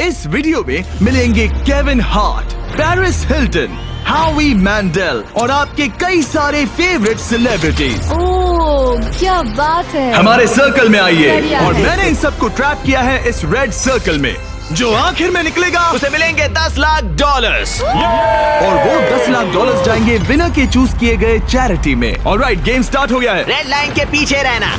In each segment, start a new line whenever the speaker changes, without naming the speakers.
इस वीडियो में मिलेंगे केविन हार्ट, पेरिस हिल्टन, हावी मैंडेल और आपके कई सारे फेवरेट सेलिब्रिटीज।
ओह क्या बात है।
हमारे सर्कल में आइए
बढ़िया
और
है।
मैंने इन सबको ट्रैप किया है इस रेड सर्कल में। जो आखिर में निकलेगा
उसे मिलेंगे $10 लाख।
और वो $10 लाख जाएंगे विनर के चूज किए गए चैरिटी में। ऑलराइट, गेम स्टार्ट हो गया है।
रेड लाइन के पीछे रहना।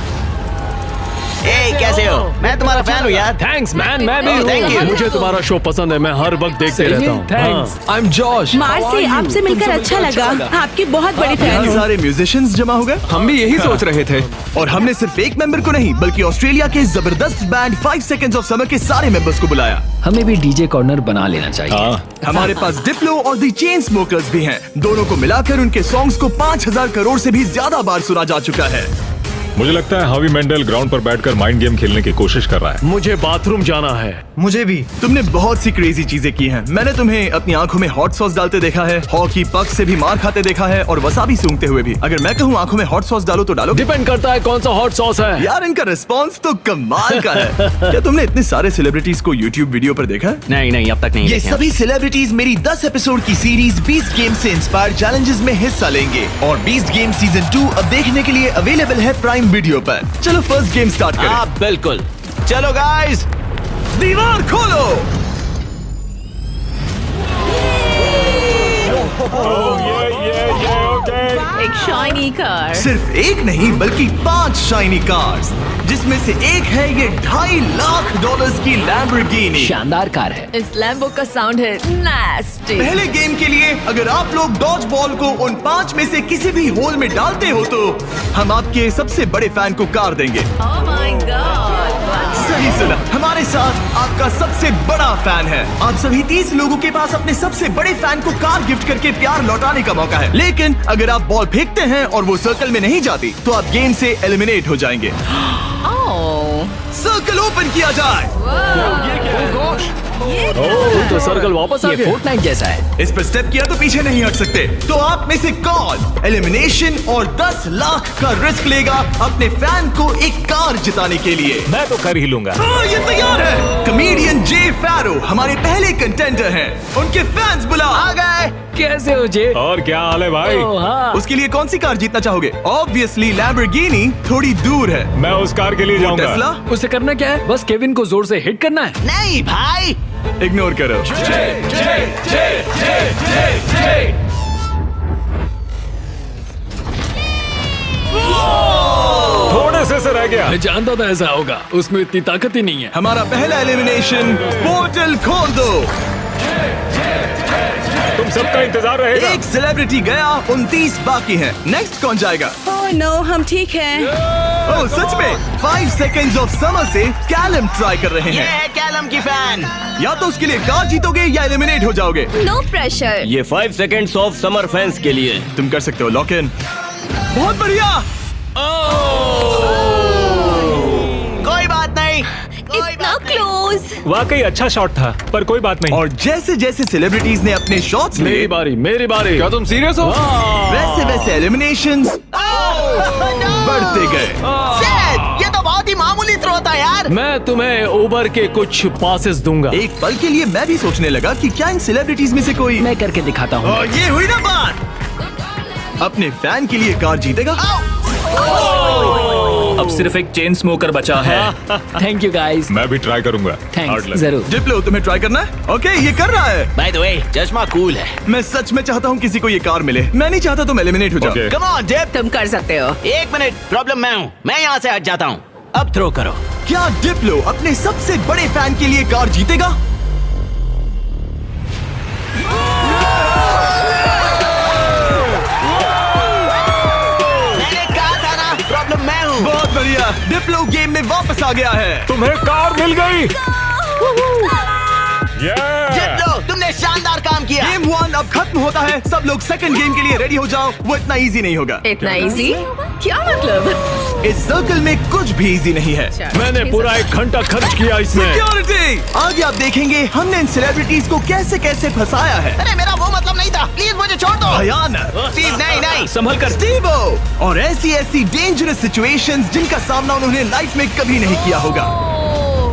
ए, कैसे हो? मैं तुम्हारा फैन हूँ यार।
थैंक्स मैन, मैं भी
Oh, thank you.
हूँ। मुझे तुम्हारा शो पसंद है, मैं हर वक्त देखते रहता हूँ।
Thanks. I am Josh.
Marcy, आपसे मिलकर अच्छा लगा। आपकी बहुत बड़ी फैन
यहाँ
हूँ।
सारे म्यूजिशियंस जमा हो गए।
हम भी यही सोच रहे थे।
और हमने सिर्फ एक मेंबर को नहीं बल्कि ऑस्ट्रेलिया के जबरदस्त बैंड 5 सेकंड्स ऑफ समर के सारे मेंबर्स को बुलाया।
हमें भी डीजे कॉर्नर बना लेना चाहिए।
हमारे पास डिप्लो और द चेन स्मोकर्स भी हैं। दोनों को मिलाकर उनके सॉन्ग्स को 5000 करोड़ से भी ज्यादा बार सुना जा चुका है।
मुझे लगता है हावी मेंडेल ग्राउंड पर बैठकर माइंड गेम खेलने की कोशिश कर रहा है।
मुझे बाथरूम जाना है।
मुझे भी। तुमने बहुत सी क्रेजी चीजें की हैं। मैंने तुम्हें अपनी आंखों में हॉट सॉस डालते देखा है, हॉकी पक से भी मार खाते देखा है और वसाबी सूंघते हुए भी। अगर मैं कहूँ आंखों में हॉट सॉस डालो तो डालो?
डिपेंड करता है कौन सा हॉट सॉस है।
यार इनका रिस्पॉन्स तो कमाल का है। क्या तुमने इतने सारे सेलिब्रिटीज को यूट्यूब वीडियो पर देखा है?
नहीं, अब तक नहीं
ये
देखे।
सभी सेलिब्रिटीज मेरी 10 एपिसोड की सीरीज 20 गेम से इंस्पायर चैलेंजेस में हिस्सा लेंगे और 20 गेम सीजन 2 अब देखने के लिए अवेलेबल है प्राइम वीडियो पर। चलो फर्स्ट गेम स्टार्ट करें।
हाँ बिल्कुल, चलो गाइस।
दीवार खोलो।
एक शाइनी कार।
सिर्फ एक नहीं बल्कि 5 शाइनी कार्स, जिसमें से एक है ये $2.5 लाख की लैम्बोर्गिनी।
शानदार कार है।
इस लैम्बो का साउंड है नास्टी।
पहले गेम के लिए अगर आप लोग डॉज बॉल को उन 5 में से किसी भी होल में डालते हो तो हम आपके सबसे बड़े फैन को कार देंगे।
Oh my God.
सही सुना, हमारे साथ आपका सबसे बड़ा फैन है। आप सभी 30 लोगों के पास अपने सबसे बड़े फैन को कार गिफ्ट करके प्यार लौटाने का मौका है। लेकिन अगर आप बॉल फेंकते हैं और वो सर्कल में नहीं जाती तो आप गेम से एलिमिनेट हो जाएंगे।
ओह
सर्कल ओपन किया जाए।
तो सर्कल वापस आ
ये
गया।
फोर्टनाइट जैसा है।
इस पर स्टेप किया तो पीछे नहीं हट सकते। तो आप में से कौन एलिमिनेशन और 10 लाख का रिस्क लेगा अपने फैन को एक कार जिताने के लिए?
मैं तो कर ही लूंगा।
ये तैयार है। कमेडियन जे फैरो हमारे पहले कंटेंडर हैं। उनके फैंस बुलाओ।
आ गए।
कैसे हो जे?
और क्या हाल है भाई?
ओह, हाँ।
उसके लिए कौन सी कार जीतना चाहोगे? ऑब्वियसली लैम्बोर्गिनी थोड़ी दूर है।
मैं उस कार के लिए जाऊंगा।
टेस्ला
उसे करना क्या है? बस केविन को जोर से हिट करना है।
नहीं भाई,
इग्नोर करो।
थोड़े से रह गया।
मैं जानता था ऐसा होगा, उसमें इतनी ताकत ही नहीं है।
हमारा पहला एलिमिनेशन, पोर्टल खोल दो।
तुम सबका इंतजार रहेगा।
एक सेलिब्रिटी गया, 29 बाकी हैं। नेक्स्ट कौन जाएगा?
ओह नो, हम ठीक हैं।
ओह सच में 5 सेकंड्स ऑफ समर से कैलम ट्राई कर रहे
ये
हैं।
है कैलम की फैन।
या तो उसके लिए कार जीतोगे या एलिमिनेट हो जाओगे।
No pressure.
ये 5 सेकंड्स ऑफ समर फैंस के लिए।
तुम कर सकते हो, लॉक इन। बहुत बढ़िया।
कोई बात नहीं,
इतना क्लोज।
वाकई अच्छा शॉट था, पर कोई बात नहीं।
और जैसे जैसे सेलिब्रिटीज ने अपने शॉट्स लिए,
मेरी बारी।
क्या तुम सीरियस हो?
वैसे वैसे एलिमिनेशंस बढ़ते गए।
Shit, ये तो बहुत ही मामूली थ्रो था यार।
मैं तुम्हें उबर के कुछ पासेस दूंगा।
एक पल के लिए मैं भी सोचने लगा कि क्या इन सेलिब्रिटीज में से कोई।
मैं करके दिखाता हूँ।
और ये हुई ना बात। अपने फैन के लिए कार जीतेगा।
अब सिर्फ एक चेन स्मोकर बचा है।
Thank you guys.
मैं भी ट्राई करूंगा। Hard
thanks,
luck।
जरूर।
डिप्लो तुम्हें ट्राई करना है? ओके, ये कर रहा है।
बाय द वे, चश्मा कूल है।
मैं सच में चाहता हूँ किसी को ये कार मिले। मैं नहीं चाहता तुम एलिमिनेट हो जाओ।
Okay.
Come on dip.
तुम कर सकते हो।
एक मिनट, प्रॉब्लम मैं हूँ। मैं यहाँ से हट जाता हूँ। अब थ्रो करो।
क्या डिप्लो अपने सबसे बड़े फैन के लिए कार जीतेगा?
मैंने कहा था ना, प्रॉब्लम मैं हूँ।
बहुत बढ़िया, डिप्लो गेम में वापस आ गया है।
तुम्हें कार मिल गई।
जीत लो, तुमने शानदार काम किया।
गेम 1 अब खत्म होता है। सब लोग सेकंड गेम के लिए रेडी हो जाओ। वो इतना इजी नहीं होगा।
इतना इजी? क्या मतलब?
इस सर्कल में कुछ भी इजी नहीं है।
मैंने पूरा 1 घंटा खर्च किया इसमें।
सिक्योरिटी। आगे आप देखेंगे हमने इन सेलिब्रिटीज को कैसे कैसे फंसाया है।
अरे मेरा वो मतलब नहीं था, प्लीज मुझे छोड़ दो।
भयानक।
स्टीव, नहीं नहीं।
संभल कर।
स्टीवो। और ऐसी ऐसी डेंजरस सिचुएशंस जिनका सामना उन्होंने लाइफ में कभी नहीं किया होगा।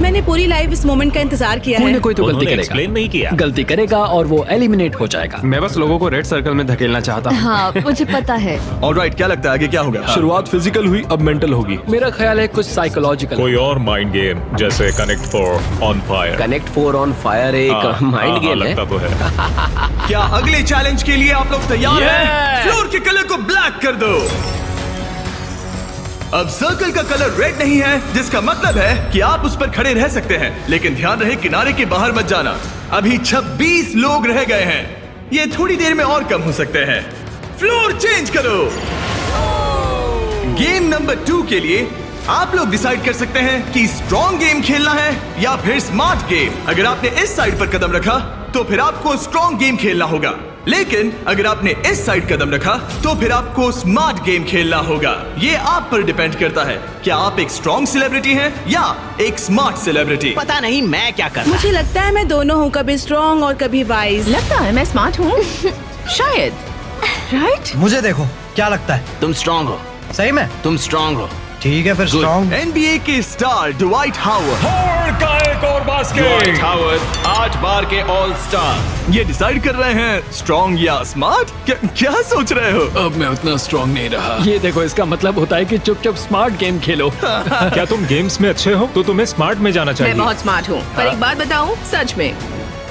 मैंने पूरी लाइफ इस मोमेंट का इंतजार किया
कोई
है।
ना कोई तो गलती
उन्होंने
करेगा।
एक्सप्लेन नहीं किया।
गलती करेगा और वो एलिमिनेट हो जाएगा।
मैं बस लोगों को रेड सर्कल में धकेलना चाहता हूँ।
हाँ मुझे पता है।
ऑलराइट, क्या लगता है आगे क्या होगा?
शुरुआत फिजिकल हुई, अब मेंटल होगी।
मेरा ख्याल है कुछ साइकोलॉजिकल।
कोई और माइंड गेम जैसे connect for on fire.
Connect 4 on fire एक माइंड गेम है।
लगता तो है।
क्या अगले चैलेंज के लिए आप लोग तैयार हैं?
Yeah!
फ्लोर के कलर को ब्लैक कर दो। अब सर्कल का कलर रेड नहीं है, जिसका मतलब है कि आप उस पर खड़े रह सकते हैं, लेकिन ध्यान रहे किनारे के बाहर मत जाना। अभी 26 लोग रह गए हैं, ये थोड़ी देर में और कम हो सकते हैं। फ्लोर चेंज करो। गेम नंबर 2 के लिए आप लोग डिसाइड कर सकते हैं कि स्ट्रॉन्ग गेम खेलना है या फिर स्मार्ट गेम। अगर आपने इस साइड पर कदम रखा तो फिर आपको स्ट्रॉन्ग गेम खेलना होगा, लेकिन अगर आपने इस साइड कदम रखा तो फिर आपको स्मार्ट गेम खेलना होगा। ये आप पर डिपेंड करता है, क्या आप एक स्ट्रॉन्ग सेलिब्रिटी हैं या एक स्मार्ट सेलिब्रिटी।
पता नहीं मैं क्या कर रहा।
मुझे लगता है मैं दोनों हूँ, कभी स्ट्रॉन्ग और कभी वाइज।
लगता है मैं स्मार्ट हूँ। शायद। राइट?
मुझे देखो, क्या लगता है?
तुम स्ट्रांग हो।
सही में?
तुम स्ट्रांग हो।
ठीक है फिर स्ट्रॉन्ग।
NBA के स्टार ड्वाइट हावर्ड
का एक और बास्केट।
8 बार के ऑल स्टार।
ये डिसाइड कर रहे हैं स्ट्रॉन्ग या स्मार्ट। क्या सोच रहे हो?
अब मैं उतना स्ट्रांग नहीं रहा।
ये देखो, इसका मतलब होता है कि चुपचाप स्मार्ट गेम खेलो।
क्या तुम गेम्स में अच्छे हो तो तुम्हें स्मार्ट में जाना
मैं
चाहिए।
बहुत स्मार्ट हूँ, पर एक बात बताऊँ, सच में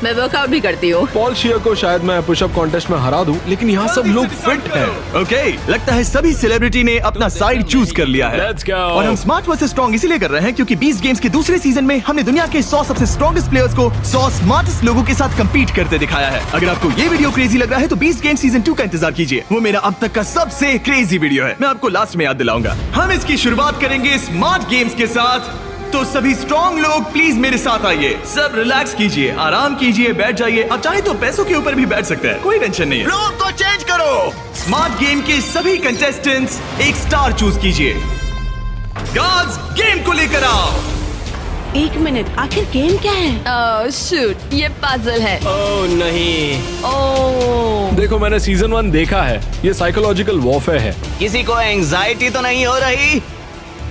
मैं वर्कआउट भी करती हूँ।
पॉल शियर को शायद मैं पुशअप कॉन्टेस्ट में हरा दूं, लेकिन यहाँ सब लोग फिट हैं।
ओके, लगता है सभी सेलिब्रिटी ने अपना साइड चूज कर लिया है।
Let's go.
और हम स्मार्ट वर्सेस स्ट्रॉन्ग इसीलिए कर रहे हैं क्योंकि 20 गेम्स के दूसरे सीजन में हमने दुनिया के 100 सबसे स्ट्रॉन्गेस्ट प्लेयर्स को 100 स्मार्टेस्ट लोगों के साथ compete करते दिखाया है। अगर आपको ये वीडियो क्रेजी लग रहा है तो 20 गेम सीजन 2 का इंतजार कीजिए। वो मेरा अब तक का सबसे क्रेजी वीडियो है, मैं आपको लास्ट में याद दिलाऊंगा। हम इसकी शुरुआत करेंगे स्मार्ट गेम्स के साथ, तो सभी स्ट्रॉन्ग लोग प्लीज मेरे साथ आइए। सब रिलैक्स कीजिए, आराम कीजिए, बैठ जाइए। अब चाहे तो पैसों के ऊपर भी बैठ सकते हैं, कोई टेंशन नहीं है।
फ्लोर को चेंज करो।
स्मार्ट गेम के सभी कंटेस्टेंट्स एक स्टार चूज कीजिए। गार्ड्स, गेम को लेकर आओ।
एक मिनट, आखिर गेम क्या है?
शूट, ये पजल है।
ओह नहीं।
ओह
देखो, मैंने सीजन 1 देखा है, ये साइकोलॉजिकल वॉरफेयर है।
किसी को एंजाइटी तो नहीं हो रही?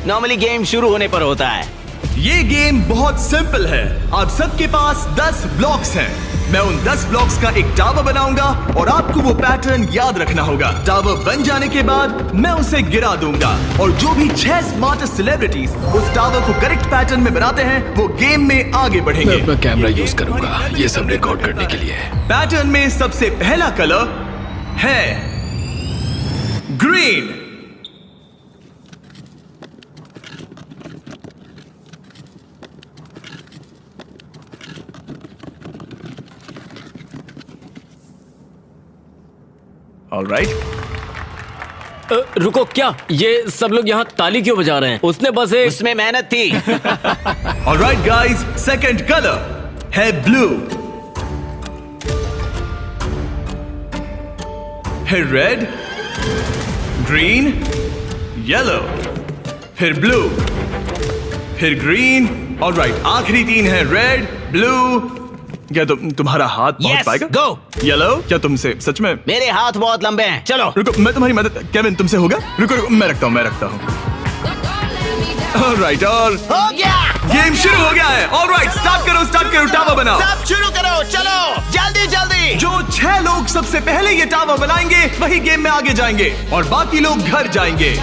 नॉर्मली गेम शुरू होने पर होता है।
ये गेम बहुत सिंपल है। आप सबके पास 10 ब्लॉक्स हैं। मैं उन 10 ब्लॉक्स का एक टावर बनाऊंगा और आपको वो पैटर्न याद रखना होगा। टावर बन जाने के बाद मैं उसे गिरा दूंगा और जो भी 6 स्मार्टेस्ट सेलिब्रिटीज उस टावर को करेक्ट पैटर्न में बनाते हैं वो गेम में आगे
मैं
बढ़ेंगे।
अपना कैमरा यूज करूंगा ये सब रिकॉर्ड करने के लिए।
पैटर्न में सबसे पहला कलर है ग्रीन। ऑलराइट,
रुको, क्या ये सब लोग यहाँ ताली क्यों बजा रहे हैं? उसने बस एक
उसमें मेहनत थी।
ऑलराइट गाइस, सेकंड कलर है ब्लू। फिर रेड, ग्रीन, येलो, फिर ब्लू, फिर ग्रीन। ऑलराइट, आखिरी 3 है रेड, ब्लू। क्या तुम्हारा हाथ पहुंच
Yes,
पाएगा?
go.
येलो, क्या तुमसे सच में?
मेरे हाथ बहुत लंबे हैं। चलो।
रुको, मैं तुम्हारी मदद। केविन, तुमसे होगा? रुको रुको, मैं रखता हूँ। ऑलराइट, और
हो गया।
गेम शुरू हो गया है। ऑलराइट, स्टार्ट करो, टावर बनाओ।
सब शुरू करो, चलो जल्दी जल्दी।
जो 6 लोग सबसे पहले ये टावर बनाएंगे वही गेम में आगे जाएंगे और बाकी लोग घर जाएंगे।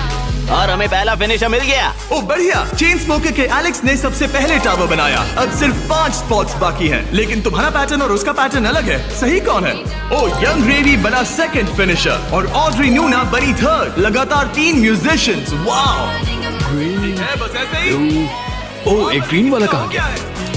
और हमें पहला फिनिशर मिल गया।
ओ बढ़िया, चेन स्मोकर के एलेक्स ने सबसे पहले टावर बनाया। अब सिर्फ 5 स्पॉट्स बाकी हैं, लेकिन तुम्हारा पैटर्न और उसका पैटर्न अलग है। सही कौन है? ओ, यंग रेवी बना सेकंड फिनिशर और ऑड्री न्यूना बनी थर्ड। लगातार 3 म्यूजिशियंस। वाओ, है बस ऐसे ही।
ओ, एक ग्रीन वाला कहाँ गया?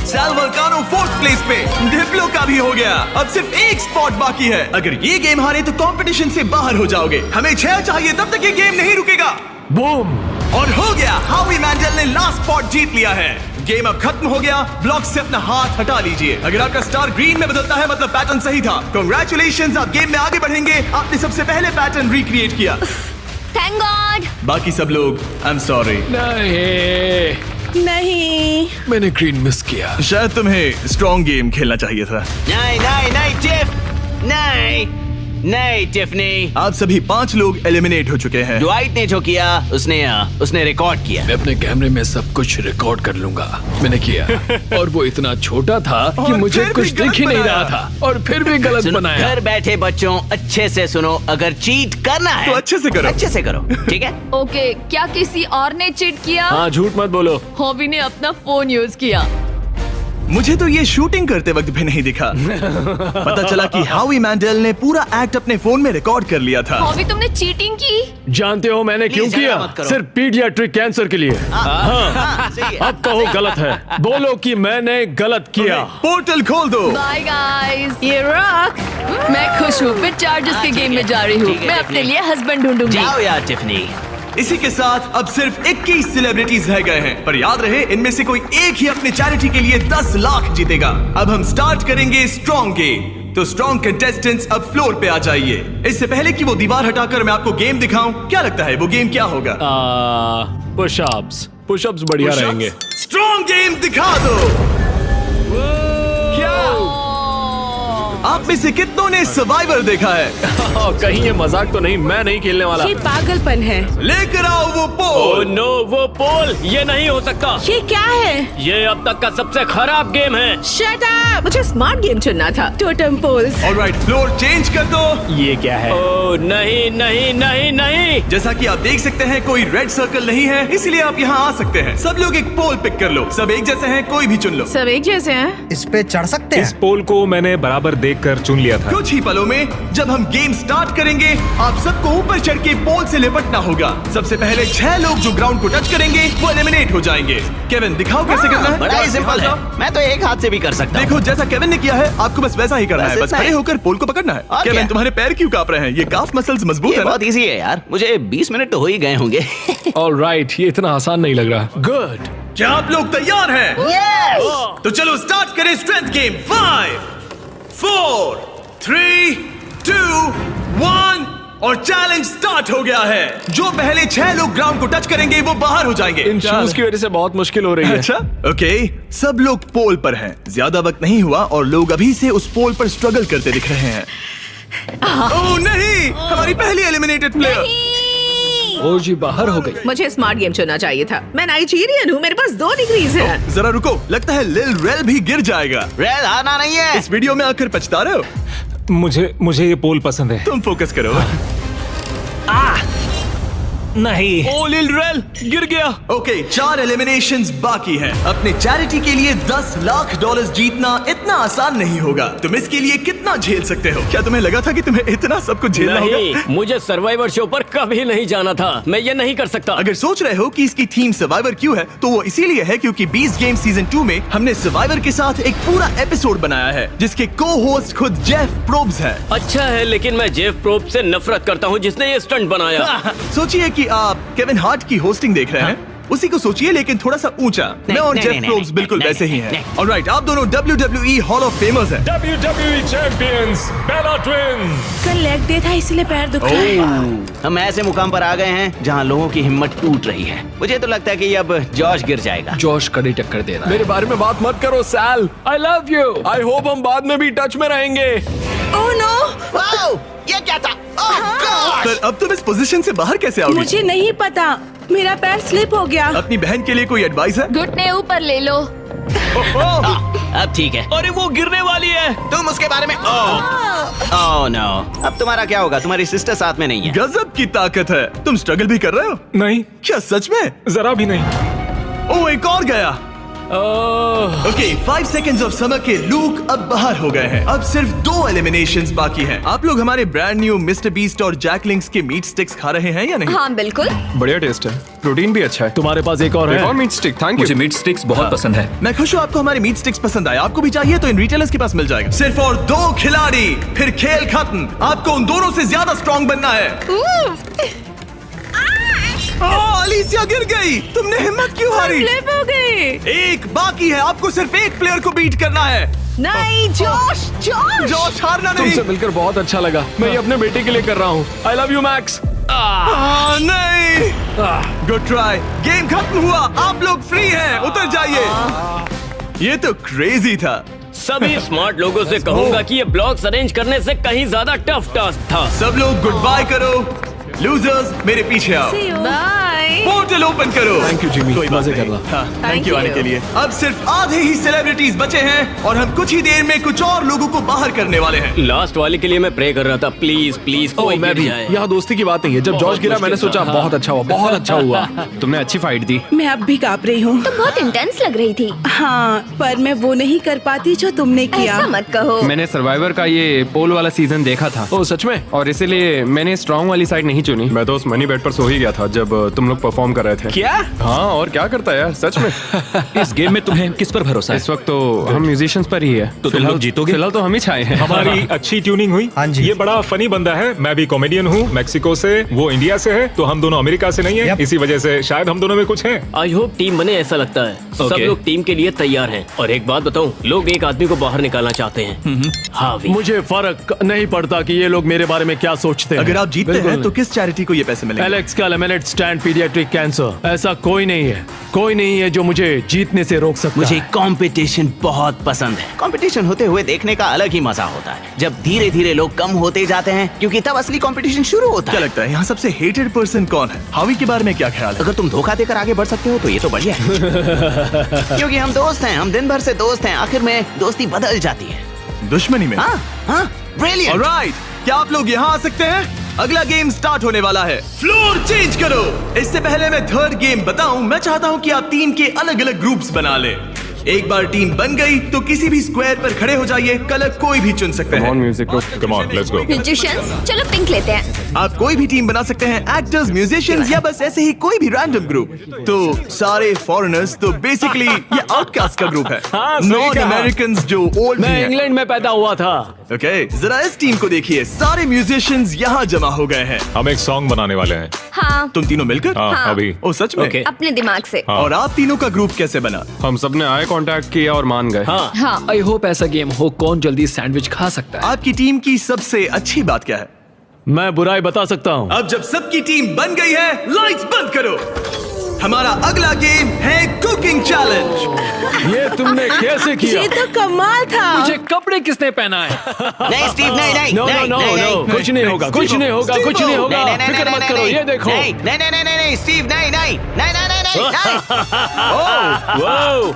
सैल वल्कानो 4th प्लेस पे। डिप्लो का भी हो गया। अब सिर्फ एक स्पॉट बाकी है। अगर ये गेम हारे तो कंपटीशन से बाहर हो जाओगे। हमें 6 चाहिए, तब तक ये गेम नहीं रुकेगा।
बूम!
और हो गया, हावी मैंडल ने लास्ट स्पॉट जीत लिया है। गेम अब खत्म हो गया। ब्लॉक से अपना हाथ हटा लीजिए। अगर आपका स्टार ग्रीन में बदलता है मतलब पैटर्न सही था। कांग्रेचुलेशंस, आप गेम में आगे बढ़ेंगे। आपने सबसे पहले पैटर्न रिक्रिएट किया।
Thank God.
बाकी सब लोग, आई एम सॉरी।
नहीं,
मैंने ग्रीन मिस किया।
शायद तुम्हें स्ट्रॉन्ग गेम खेलना चाहिए था।
नहीं नहीं नहीं जेफ, नहीं। नहीं टिफनी,
आप सभी 5 लोग एलिमिनेट हो चुके हैं।
ड्वाइट ने जो किया उसने रिकॉर्ड किया।
मैं अपने कैमरे में सब कुछ रिकॉर्ड कर लूंगा। मैंने किया और वो इतना छोटा था कि
और
मुझे
फिर
कुछ
भी
दिख ही
गलत
नहीं रहा
बनाया।
था और फिर भी गलत बनाया।
घर बैठे बच्चों अच्छे से सुनो, अगर चीट करना है
तो अच्छे से करो।
अच्छे से करो, ठीक है?
ओके, क्या किसी और ने चीट किया?
हाँ, झूठ मत बोलो।
हॉबी ने अपना फोन यूज किया।
मुझे तो ये शूटिंग करते वक्त भी नहीं दिखा। पता चला कि हावी मैंडल ने पूरा एक्ट अपने फोन में रिकॉर्ड कर लिया था।
हॉबी, तुमने चीटिंग की?
जानते हो मैंने क्यों
झगड़ा
किया?
मत करो।
सिर्फ पीडियाट्रिक कैंसर के लिए।
हाँ, सही है।
अब कहो गलत है, बोलो कि मैंने गलत किया।
पोर्टल खोल दो।
बाय गाइस, ये रॉक। मैं खुश हूँ, मैं चार्जर्स के
ठीक
गेम
है,
में जा रही हूँ।
ठीक है,
मैं अपने
टिफनी।
लिए हस्बैंड ढूंढूंगी।
जाओ यार टिफनी।
इसी के साथ अब सिर्फ 21 सेलिब्रिटीज रह गए हैं, पर याद रहे इनमें से कोई एक ही अपने चैरिटी के लिए 10 लाख जीतेगा। अब हम स्टार्ट करेंगे स्ट्रॉन्ग गेम। तो स्ट्रॉन्ग कंटेस्टेंट्स अब फ्लोर पे आ जाइए। इससे पहले कि वो दीवार हटाकर मैं आपको गेम दिखाऊं, क्या लगता है वो गेम क्या होगा?
पुशअप्स। पुशअप्स बढ़िया रहेंगे।
स्ट्रॉन्ग गेम दिखा दो। क्या आप में से कितनों ने सर्वाइवर देखा है?
कहीं ये मजाक तो नहीं, मैं नहीं खेलने वाला।
ये पागलपन है।
लेकर आओ वो
ओह
पोल।
नो, वो पोल, ये नहीं हो सकता।
ये क्या है?
ये अब तक का सबसे खराब गेम है।
Shut up.
मुझे स्मार्ट गेम चुनना था।
Totem poles.
Alright, floor change कर दो।
ये क्या है?
ओह नहीं नहीं नहीं नहीं।
जैसा कि आप देख सकते हैं कोई रेड सर्कल नहीं है, इसलिए आप यहाँ आ सकते हैं। सब लोग एक पोल पिक कर लो। सब एक जैसे हैं, कोई भी चुन लो।
सब एक जैसे हैं।
इस पे चढ़ सकते
इस
हैं?
पोल को मैंने बराबर देखकर चुन लिया था।
कुछ ही पलों में जब हम गेम स्टार्ट करेंगे, आप सबको ऊपर चढ़ के पोल से लिपटना होगा। सबसे पहले 6 लोग जो ग्राउंड को टच करेंगे वो एलिमिनेट हो जाएंगे। केविन, दिखाओ कैसे करना है।
बड़ा ही सिंपल है, मैं तो एक हाथ से भी कर सकता हूँ।
देखो, जैसा केविन ने किया है आपको बस वैसा ही करना
बस
है। बस
इतना
खड़े
ही।
होकर पोल को पकड़ना है।
और
केविन,
क्या?
तुम्हारे पैर क्यों कांप रहे हैं? ये काफ मसल्स मजबूत
ये
है ना?
बहुत इजी है यार, मुझे 20 मिनट तो हो ही गए होंगे।
ऑलराइट, ये इतना आसान नहीं लग रहा। गुड।
क्या आप लोग तैयार हैं? तो चलो स्टार्ट करें स्ट्रेंथ गेम। 5 4 3 2 1 और चैलेंज स्टार्ट हो गया है। जो पहले 6 लोग ग्राउंड को टच करेंगे वो बाहर हो जाएंगे।
इन शूज की वजह से बहुत मुश्किल हो रही है।
अच्छा, ओके, सब लोग पोल पर हैं। ज्यादा वक्त नहीं हुआ और लोग अभी से उस पोल पर स्ट्रगल करते दिख रहे हैं। ओह नहीं, हमारी पहली एलिमिनेटेड प्लेयर।
ओ जी, बाहर हो गई।
मुझे स्मार्ट गेम चुनना चाहिए था। मैं नाइजीरियन हूँ, मेरे पास 2 डिग्रीज है।
जरा रुको, लगता है लिल रेल भी गिर जाएगा।
रेल हारना नहीं है।
इस वीडियो में आकर पछता रहे हो?
मुझे ये पोल पसंद है।
तुम फोकस करो।
नहीं।
ओ लिल रेल गिर गया। ओके, 4 एलिमिनेशंस बाकी हैं। अपने चैरिटी के लिए $10 लाख जीतना इतना आसान नहीं होगा। तुम इसके लिए कितना झेल सकते हो? क्या तुम्हें लगा था कि तुम्हें इतना सब कुछ झेलना
नहीं,
होगा?
मुझे सर्वाइवर शो पर कभी नहीं जाना था। मैं ये नहीं कर सकता।
अगर सोच रहे हो कि इसकी थीम सर्वाइवर क्यों है, तो वो इसीलिए है क्योंकि बीस्ट गेम सीजन 2 में हमने सर्वाइवर के साथ एक पूरा एपिसोड बनाया है जिसके को होस्ट खुद जेफ प्रोब्स है।
अच्छा है, लेकिन मैं जेफ प्रोब से नफरत करता हूँ जिसने ये स्टंट बनाया।
सोचिए कि आप केविन हार्ट की होस्टिंग देख रहे हैं, उसी को सोचिए लेकिन थोड़ा सा ऊंचा। मैं और
नहीं,
जेफ
नहीं,
प्रोब्स
नहीं,
बिल्कुल
नहीं,
वैसे ही
नहीं,
हैं। ऑलराइट, आप दोनों WWE हॉल ऑफ फेमर्स हैं।
WWE चैंपियंस बेला ट्विन्स।
कल लेग डे था इसलिए पैर दुख रहा है।
हम ऐसे मुकाम पर आ गए हैं जहाँ लोगों की हिम्मत टूट रही है। मुझे तो लगता है कि अब जॉश गिर जाएगा।
जॉश कड़ी टक्कर दे रहा है। मेरे बारे में बात मत करो Sal. I love you. I hope हम बाद में भी टच में रहेंगे।
Oh no.
वाओ, ये क्या था? ओह गॉड!
पर अब तुम इस पोजीशन से बाहर कैसे आओगे?
मुझे नहीं पता, मेरा पैर स्लिप हो गया।
अपनी बहन के लिए कोई एडवाइस है?
घुटने ऊपर ले लो।
अब ठीक है।
अरे वो गिरने वाली है।
तुम उसके बारे में ओह नो। अब तुम्हारा क्या होगा? तुम्हारी सिस्टर साथ में नहीं है।
गजब की ताकत है। तुम स्ट्रगल भी कर रहे हो?
नहीं,
क्या सच में?
जरा भी नहीं।
ओह, एक और गया। ओके, 5 सेकंड्स ऑफ समर के लूक अब बाहर हो गए हैं। अब सिर्फ 2 एलिमिनेशंस बाकी हैं। आप लोग हमारे ब्रांड न्यू मिस्टर बीस्ट और जैकलिंग्स के मीट स्टिक्स खा रहे हैं या नहीं?
हाँ बिल्कुल।
बढ़िया टेस्ट है, प्रोटीन भी अच्छा है।
तुम्हारे पास एक और
एक और
है?
Meat stick, thank you.
मुझे मीट स्टिक्स बहुत पसंद है।
मैं खुश हूँ आपको हमारे मीट स्टिक्स पसंद आए। आपको भी चाहिए तो इन रिटेलर्स के पास मिल जाएगा। सिर्फ और 2 खिलाड़ी, फिर खेल खत्म। आपको उन दोनों से ज्यादा स्ट्रॉन्ग बनना है। अलीसिया गिर गई। तुमने हिम्मत क्यों हारी?
स्लिप हो गई।
एक बाकी है, आपको सिर्फ एक प्लेयर को बीट करना है।
नहीं जॉश, जॉश।
जॉश, हारना नहीं।
तुमसे मिलकर बहुत अच्छा लगा। मैं ये अपने बेटे के लिए कर रहा हूँ। आई लव यू मैक्स।
नहीं, गुड ट्राई। गेम खत्म हुआ, आप लोग फ्री हैं, उतर जाइए। ये तो क्रेजी था।
सभी स्मार्ट लोगों से कहूंगा कि ये ब्लॉक्स अरेंज करने से कहीं ज्यादा टफ टास्क था।
सब लोग गुड बाय करो। लूजर्स मेरे पीछे आओ।
बाय।
पोर्टल ओपन करो।
थैंक यू जिमी,
कोई बात
मजे
नहीं।
कर रहा।
हाँ, थैंक
Thank
यू आने
you.
के लिए। अब सिर्फ आधे ही सेलिब्रिटीज बचे हैं और हम कुछ ही देर में कुछ और लोगों को बाहर करने वाले हैं।
लास्ट वाले के लिए मैं प्रे कर रहा था, प्लीज प्लीज कोई
मैं
गिर
भी।
जाए।
यहाँ दोस्ती की बात नहीं है। जब जॉर्ज गिरा मैंने सोचा बहुत अच्छा हुआ, बहुत अच्छा हुआ।
तुमने अच्छी फाइट दी।
मैं अब भी कांप रही हूँ।
बहुत इंटेंस लग रही थी।
हाँ, पर मैं वो नहीं कर पाती जो तुमने किया।
ऐसा मत कहो।
मैंने सर्वाइवर का ये पोल वाला सीजन देखा था
ओ सच में?
और इसीलिए मैंने स्ट्रांग वाली साइड नहीं चुनी। मैं तो उस मनी बेड पर सो ही गया था जब तुम लोग परफॉर्म कर रहे थे।
क्या?
हाँ, और क्या करता है यार, सच में।
इस गेम में तुम्हें किस पर भरोसा है?
इस वक्त तो हम म्यूजिशियंस पर ही है।
तो तुम लोग जीतोगे?
फिलहाल तो हम ही छाए हैं।
हमारी अच्छी ट्यूनिंग हुई।
हाँ जी।
ये बड़ा फनी बंदा है। मैं भी कॉमेडियन हूँ, मैक्सिको से, वो इंडिया से है, तो हम दोनों अमेरिका से नहीं है।
Yep.
इसी वजह से शायद हम दोनों में कुछ है।
आई होप टीम बने, ऐसा लगता है। सब
Okay.
लोग टीम के लिए तैयार हैं। और एक बात बताऊं, लोग एक आदमी को बाहर निकालना चाहते हैं। हावी।
मुझे फर्क नहीं पड़ता कि ये लोग मेरे बारे में क्या सोचते हैं।
अगर आप जीतते हैं तो किस चैरिटी को ये पैसे मिलेंगे?
एलेक्स का लेमिनेट स्टैंड पीडियाट्रिक कैंसर। ऐसा कोई नहीं है, कोई नहीं है जो मुझे जीतने से रोक सकता
मुझे
है।
कंपटीशन बहुत पसंद है। कंपटीशन होते हुए देखने का अलग ही मजा होता है, जब धीरे धीरे लोग कम होते जाते हैं, क्योंकि तब असली कंपटीशन शुरू होता
क्या
है।
लगता है यहाँ सबसे हेटेड पर्सन कौन है? हावी के बारे में क्या ख्याल है?
अगर तुम धोखा देकर आगे बढ़ सकते हो तो ये तो बढ़िया है। क्योंकि हम दोस्त हैं, हम दिन भर से दोस्त हैं, आखिर में दोस्ती बदल जाती है।
दुश्मनी में।
हाँ हाँ, ब्रिलियंट।
ऑलराइट, क्या आप लोग यहाँ आ सकते हैं? अगला गेम स्टार्ट होने वाला है। फ्लोर चेंज करो। इससे पहले मैं थर्ड गेम बताऊं, मैं चाहता हूं कि आप टीम के अलग अलग ग्रुप्स बना लें। एक बार टीम बन गई तो किसी भी स्क्वायर पर खड़े हो जाइए, कलर कोई भी चुन सकते हैं।
म्यूजिक को
come on, let's go.
Musicians, चलो पिंक लेते हैं।
आप कोई भी टीम बना सकते हैं, एक्टर्स, म्यूजिशियंस या बस ऐसे ही कोई भी रैंडम ग्रुप। तो सारे फॉरेनर्स, तो बेसिकली ये आउटकास्ट का ग्रुप है।
हाँ, सही
नॉन
कहा।
अमेरिकन जो ओल्ड
मैं इंग्लैंड में पैदा हुआ था।
ओके, जरा इस टीम को देखिए, सारे म्यूजिशियंस यहाँ जमा हो गए हैं।
हम एक सॉन्ग बनाने वाले हैं।
हाँ,
तुम तीनों मिलकर?
हाँ, अभी।
ओ सच में?
Okay.
अपने दिमाग से।
हाँ।
और आप तीनों का ग्रुप कैसे बना?
हम सबने आई कांटेक्ट किया और मान गए।
हाँ,
हाँ,
आई होप ऐसा गेम हो कौन जल्दी सैंडविच खा सकता है।
आपकी टीम की सबसे अच्छी बात क्या है?
मैं बुराई बता सकता हूँ।
अब जब सबकी टीम बन गई है, लाइट्स बंद करो। हमारा अगला गेम है कुकिंग चैलेंज।
ये तुमने कैसे किया?
ये तो कमाल था।
मुझे कपड़े किसने पहना है?
नहीं स्टीव, नहीं नहीं
नो नो
नहीं,
नो
नहीं,
नो,
नहीं।
कुछ नहीं होगा, कुछ नहीं होगा, कुछ नहीं होगा।
नहीं, नहीं,
फिक्र
नहीं,
मत
नहीं,
करो,
नहीं,
ये देखो।
नहीं नहीं नहीं नहीं नहीं स्टीव, नहीं नहीं नहीं नहीं नहीं नहीं।
वाओ,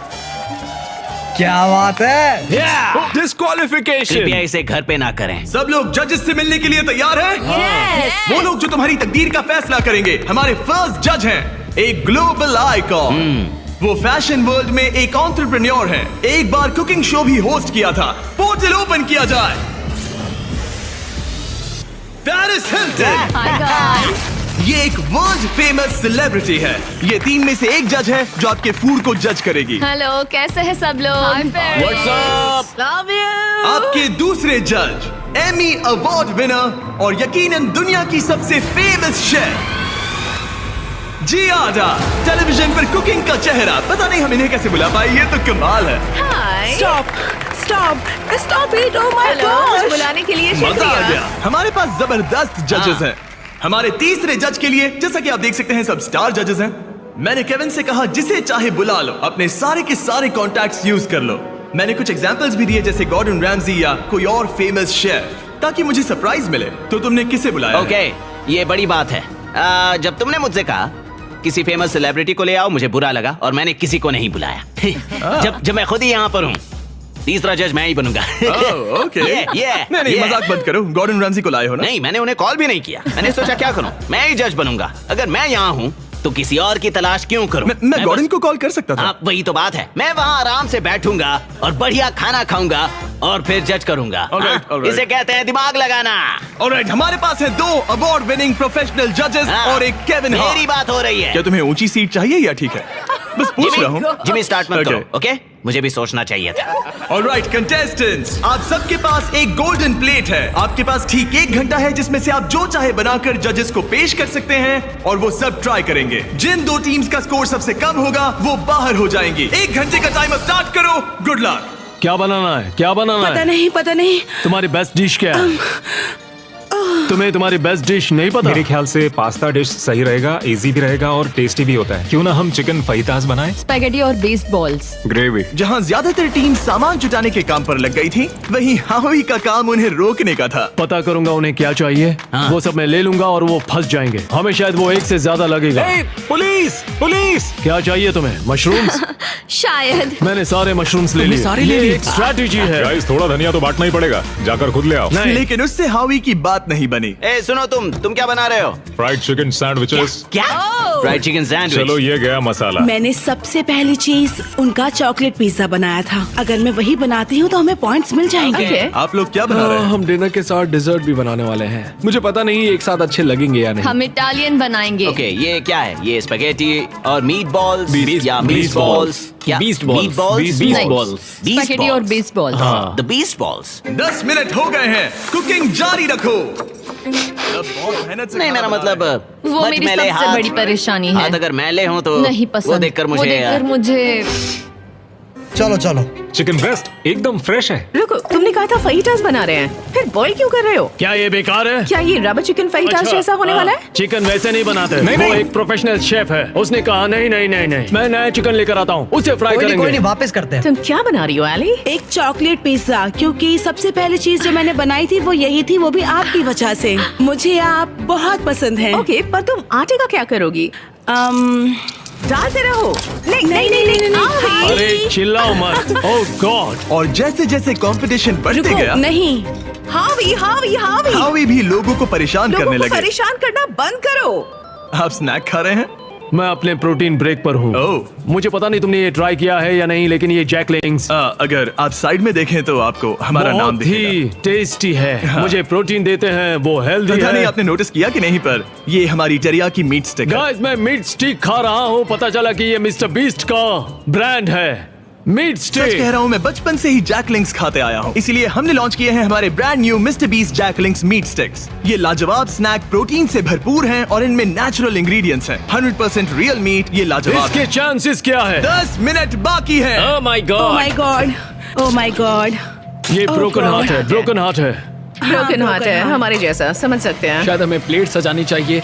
क्या बात है?
कृपया
डिस्क्वालिफिकेशन।
इसे घर पे ना करें।
सब लोग जजेस से मिलने के लिए तैयार हैं?
Yes.
वो लोग जो तुम्हारी तकदीर का फैसला करेंगे, हमारे फर्स्ट जज हैं, एक ग्लोबल आइकॉन। वो फैशन वर्ल्ड में एक एंटरप्रेन्योर हैं, एक बार कुकिंग शो भी होस्ट किया था। पोर्टल ओपन किया जाए। Paris Hilton.
My God.
ये एक वर्ल्ड फेमस सेलिब्रिटी है। ये टीम में से एक जज है जो आपके फूड को जज करेगी।
हेलो, कैसे हैं सब लोग?
What's up?
Love you.
आपके दूसरे जज, एमी अवार्ड विनर और यकीनन दुनिया की सबसे फेमस शेफ जियाडा, टेलीविजन पर कुकिंग का चेहरा। पता नहीं हम इन्हें कैसे बुला पाए, ये तो कमाल है।
Hi.
Stop stop stop it. Oh my
hello, मुझे
गॉड।
बुलाने के लिए
मजा आ
शुक्रिया।
गया। हमारे पास जबरदस्त जजेस हैं। हमारे तीसरे जज के लिए, जैसा कि आप देख सकते हैं, सब स्टार जजेस हैं। मैंने केविन से कहा जिसे चाहे बुला लो, अपने सारे के सारे कॉन्टैक्ट्स यूज कर लो। मैंने कुछ एग्जांपल्स भी दिए, जैसे गॉर्डन रैमजी या कोई और फेमस शेफ, ताकि मुझे सरप्राइज मिले। तो तुमने किसे बुलाया?
ओके, ये बड़ी बात है। जब तुमने मुझसे कहा किसी फेमस सेलिब्रिटी को ले आओ, मुझे बुरा लगा और मैंने किसी को नहीं बुलाया। जब मैं खुद ही यहाँ पर हूँ, तीसरा जज मैं ही बनूंगा।
ओके। नहीं,
yeah.
मजाक बंद करो। गॉर्डन रैमजी को लाए हो ना?
नहीं, मैंने उन्हें कॉल भी नहीं किया। मैंने सोचा क्या करूं, मैं ही जज बनूंगा। अगर मैं यहाँ हूँ तो किसी और की तलाश क्यों करूं?
मैं गॉर्डन को कॉल कर सकता था।
हाँ, वही तो बात है। मैं वहाँ आराम से बैठूंगा और बढ़िया खाना खाऊंगा और फिर जज करूंगा।
Alright,
हाँ,
alright.
इसे कहते हैं दिमाग लगाना।
ऑलराइट, हमारे पास है 2 अवार्ड विनिंग प्रोफेशनल जजेस
हाँ,
और एक केविन हार्ट।
मेरी बात हो रही है।
क्या तुम्हें ऊंची सीट चाहिए या ठीक है? बस पूछ रहा हूँ।
जिमी स्टार्ट मत
Okay.
करो, ओके? मुझे भी सोचना चाहिए था।
ऑलराइट कंटेस्टेंट्स, आप सबके पास एक गोल्डन प्लेट है। आपके पास ठीक 1 घंटा है जिसमें से आप जो चाहे बनाकर जजेस को पेश कर सकते हैं और वो सब ट्राई करेंगे। जिन 2 टीम्स का स्कोर सबसे कम होगा वो बाहर हो जाएंगी। 1 घंटे का टाइमर स्टार्ट करो। Good luck.
क्या बनाना है? क्या बनाना
पता
है?
नहीं, पता नहीं।
तुम्हारी बेस्ट डिश क्या है? तुम्हें तुम्हारी बेस्ट डिश नहीं पता?
मेरे ख्याल से पास्ता डिश सही रहेगा, इजी भी रहेगा और टेस्टी भी होता है। क्यों ना हम चिकन फाहितास बनाएं?
स्पैगेटी और बेस्ड बॉल्स।
ग्रेवी।
जहाँ ज्यादातर टीम सामान जुटाने के काम पर लग गई थी, वहीं हावी का काम उन्हें रोकने का था।
पता करूंगा उन्हें क्या चाहिए, वो सब मैं ले लूंगा और वो फंस जाएंगे। हमें शायद वो एक से ज्यादा लगेगा।
Police police!
क्या चाहिए तुम्हें? मशरूम्स?
शायद।
मैंने सारे मशरूम्स ले लिए।
सारे ले
ये
लिए?
एक स्ट्रैटेजी है।
गाइस थोड़ा धनिया तो बांटना ही पड़ेगा, जाकर खुद ले आओ।
नहीं।
लेकिन उससे हावी की बात नहीं बनी।
ए सुनो, तुम क्या बना रहे हो?
Fried chicken sandwiches.
क्या? Fried chicken sandwich.
चलो ये गया मसाला।
मैंने सबसे पहली चीज उनका चॉकलेट पिज्जा बनाया था। अगर मैं वही बनाती हूँ तो हमें पॉइंट्स मिल जाएंगे।
Okay.
आप लोग क्या बना रहे हैं?
हम डिनर के साथ डिजर्ट भी बनाने वाले हैं। मुझे पता नहीं एक साथ अच्छे लगेंगे या नहीं।
हम इटालियन बनाएंगे।
ओके, ये क्या है? ये स्पैगेटी और मीट बॉल्स या
बीस्ट
मीट बॉल्स? क्या?
Beast balls.
Meat balls?
Beast balls.
Spaghetti और based balls.
The beast balls.
10 minute हो गए हैं, कुकिंग जारी रखो। अब बहुत मेहनत से
नहीं,
खाना
मेरा
बना
मतलब
रहे हैं।
वो मेरी
मटमैले
सबसे
हाथ-
बड़ी परेशानी है।
हाथ अगर मैले हों तो
नहीं पसंद।
वो देखकर मुझे
चलो चलो।
चिकन ब्रेस्ट एकदम फ्रेश है।
रुको, तुमने कहा था फहीटास बना रहे हैं, फिर बॉईल क्यों कर रहे हो?
क्या ये बेकार है?
क्या ये रबर चिकन फहीटास जैसा होने वाला है?
चिकन वैसे नहीं बनाते।
नहीं,
वो
नहीं।
एक प्रोफेशनल शेफ है। उसने कहा नहीं नहीं नहीं नहीं, मैं नया चिकन लेकर आता हूँ, उसे फ्राई
कोई नहीं
करेंगे।
वापस करते हैं।
तुम क्या बना रही हो एली?
एक चॉकलेट पिज्जा, क्योंकि सबसे पहली चीज जो मैंने बनाई थी वो यही थी, वो भी आपकी वजह से। मुझे आप बहुत पसंद हैं।
ओके, पर तुम आटे का क्या करोगी? डालते रहो। नहीं नहीं नहीं नहीं, नहीं।
अरे चिल्लाओ मत। ओह गॉड।
और जैसे जैसे कंपटीशन बढ़ते
रुको,
गया,
नहीं।
हावी हावी हावी,
हावी भी लोगों को परेशान
लोगों
करने
को
लगे।
परेशान करना बंद करो।
आप स्नैक खा रहे हैं?
मैं अपने प्रोटीन ब्रेक पर हूँ।
ओह।
मुझे पता नहीं तुमने ये ट्राई किया है या नहीं, लेकिन ये जैकलिंग्स
अगर आप साइड में देखें तो आपको हमारा नाम
बहुत
दिखेगा।
ही टेस्टी है। मुझे प्रोटीन देते हैं, वो हेल्दी
पता नहीं
है।
आपने नोटिस किया कि नहीं, पर ये हमारी टेरियाकी मीट स्टिक है।
गाइस, मैं मीट स्टिक खा रहा हूँ। पता चला कि ये मिस्टर बीस्ट का ब्रांड है, मीट
सच
स्टिक।
कह रहा हूँ, मैं बचपन से ही जैकलिंग्स खाते आया हूँ, इसीलिए हमने लॉन्च किए हैं हमारे brand new Mister Beast Jack Link's meat sticks. ये लाजवाब स्नैक प्रोटीन से भरपूर हैं और इनमें नेचुरल इंग्रेडिएंट्स हैं। 100% रियल मीट। ये लाजवाब
इसके
है।
चांसेस क्या है?
10 मिनट बाकी है।
Oh my
oh
God.
My God, oh my God.
ये
Oh
ब्रोकन
God.
हार्ट है, ब्रोकन हार्ट है।
ब्रोकन हार्ट है,
heart.
हमारे जैसा, समझ सकते हैं।
शायद हमें प्लेट सजानी चाहिए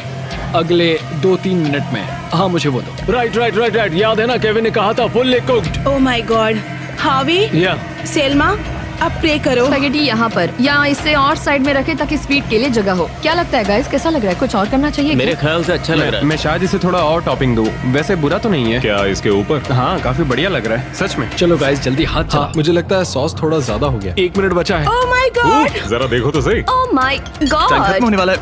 अगले 2-3 मिनट में। हाँ, मुझे वो दो।
Right right right right. याद है ना, केविन ने कहा था fully cooked.
Oh my God. हावी,
या
सेल्मा, अब प्रे करो।
स्पैगेटी यहाँ पर, या इसे और साइड में रखें ताकि स्वीट के लिए जगह हो। क्या लगता है गाइस, कैसा लग रहा है? कुछ और करना चाहिए
मेरे
क्या?
ख्याल से अच्छा लग रहा है।
मैं शायद इसे थोड़ा और टॉपिंग दूं। वैसे बुरा तो नहीं है।
क्या इसके ऊपर?
हाँ, काफी बढ़िया लग रहा है सच में।
चलो गाइस, जल्दी हाथ चला। मुझे लगता है सॉस थोड़ा ज्यादा हो गया। 1 मिनट बचा है।
Oh my God.
जरा देखो तो सही।
Oh my
time
God.
खत्म होने वाला है।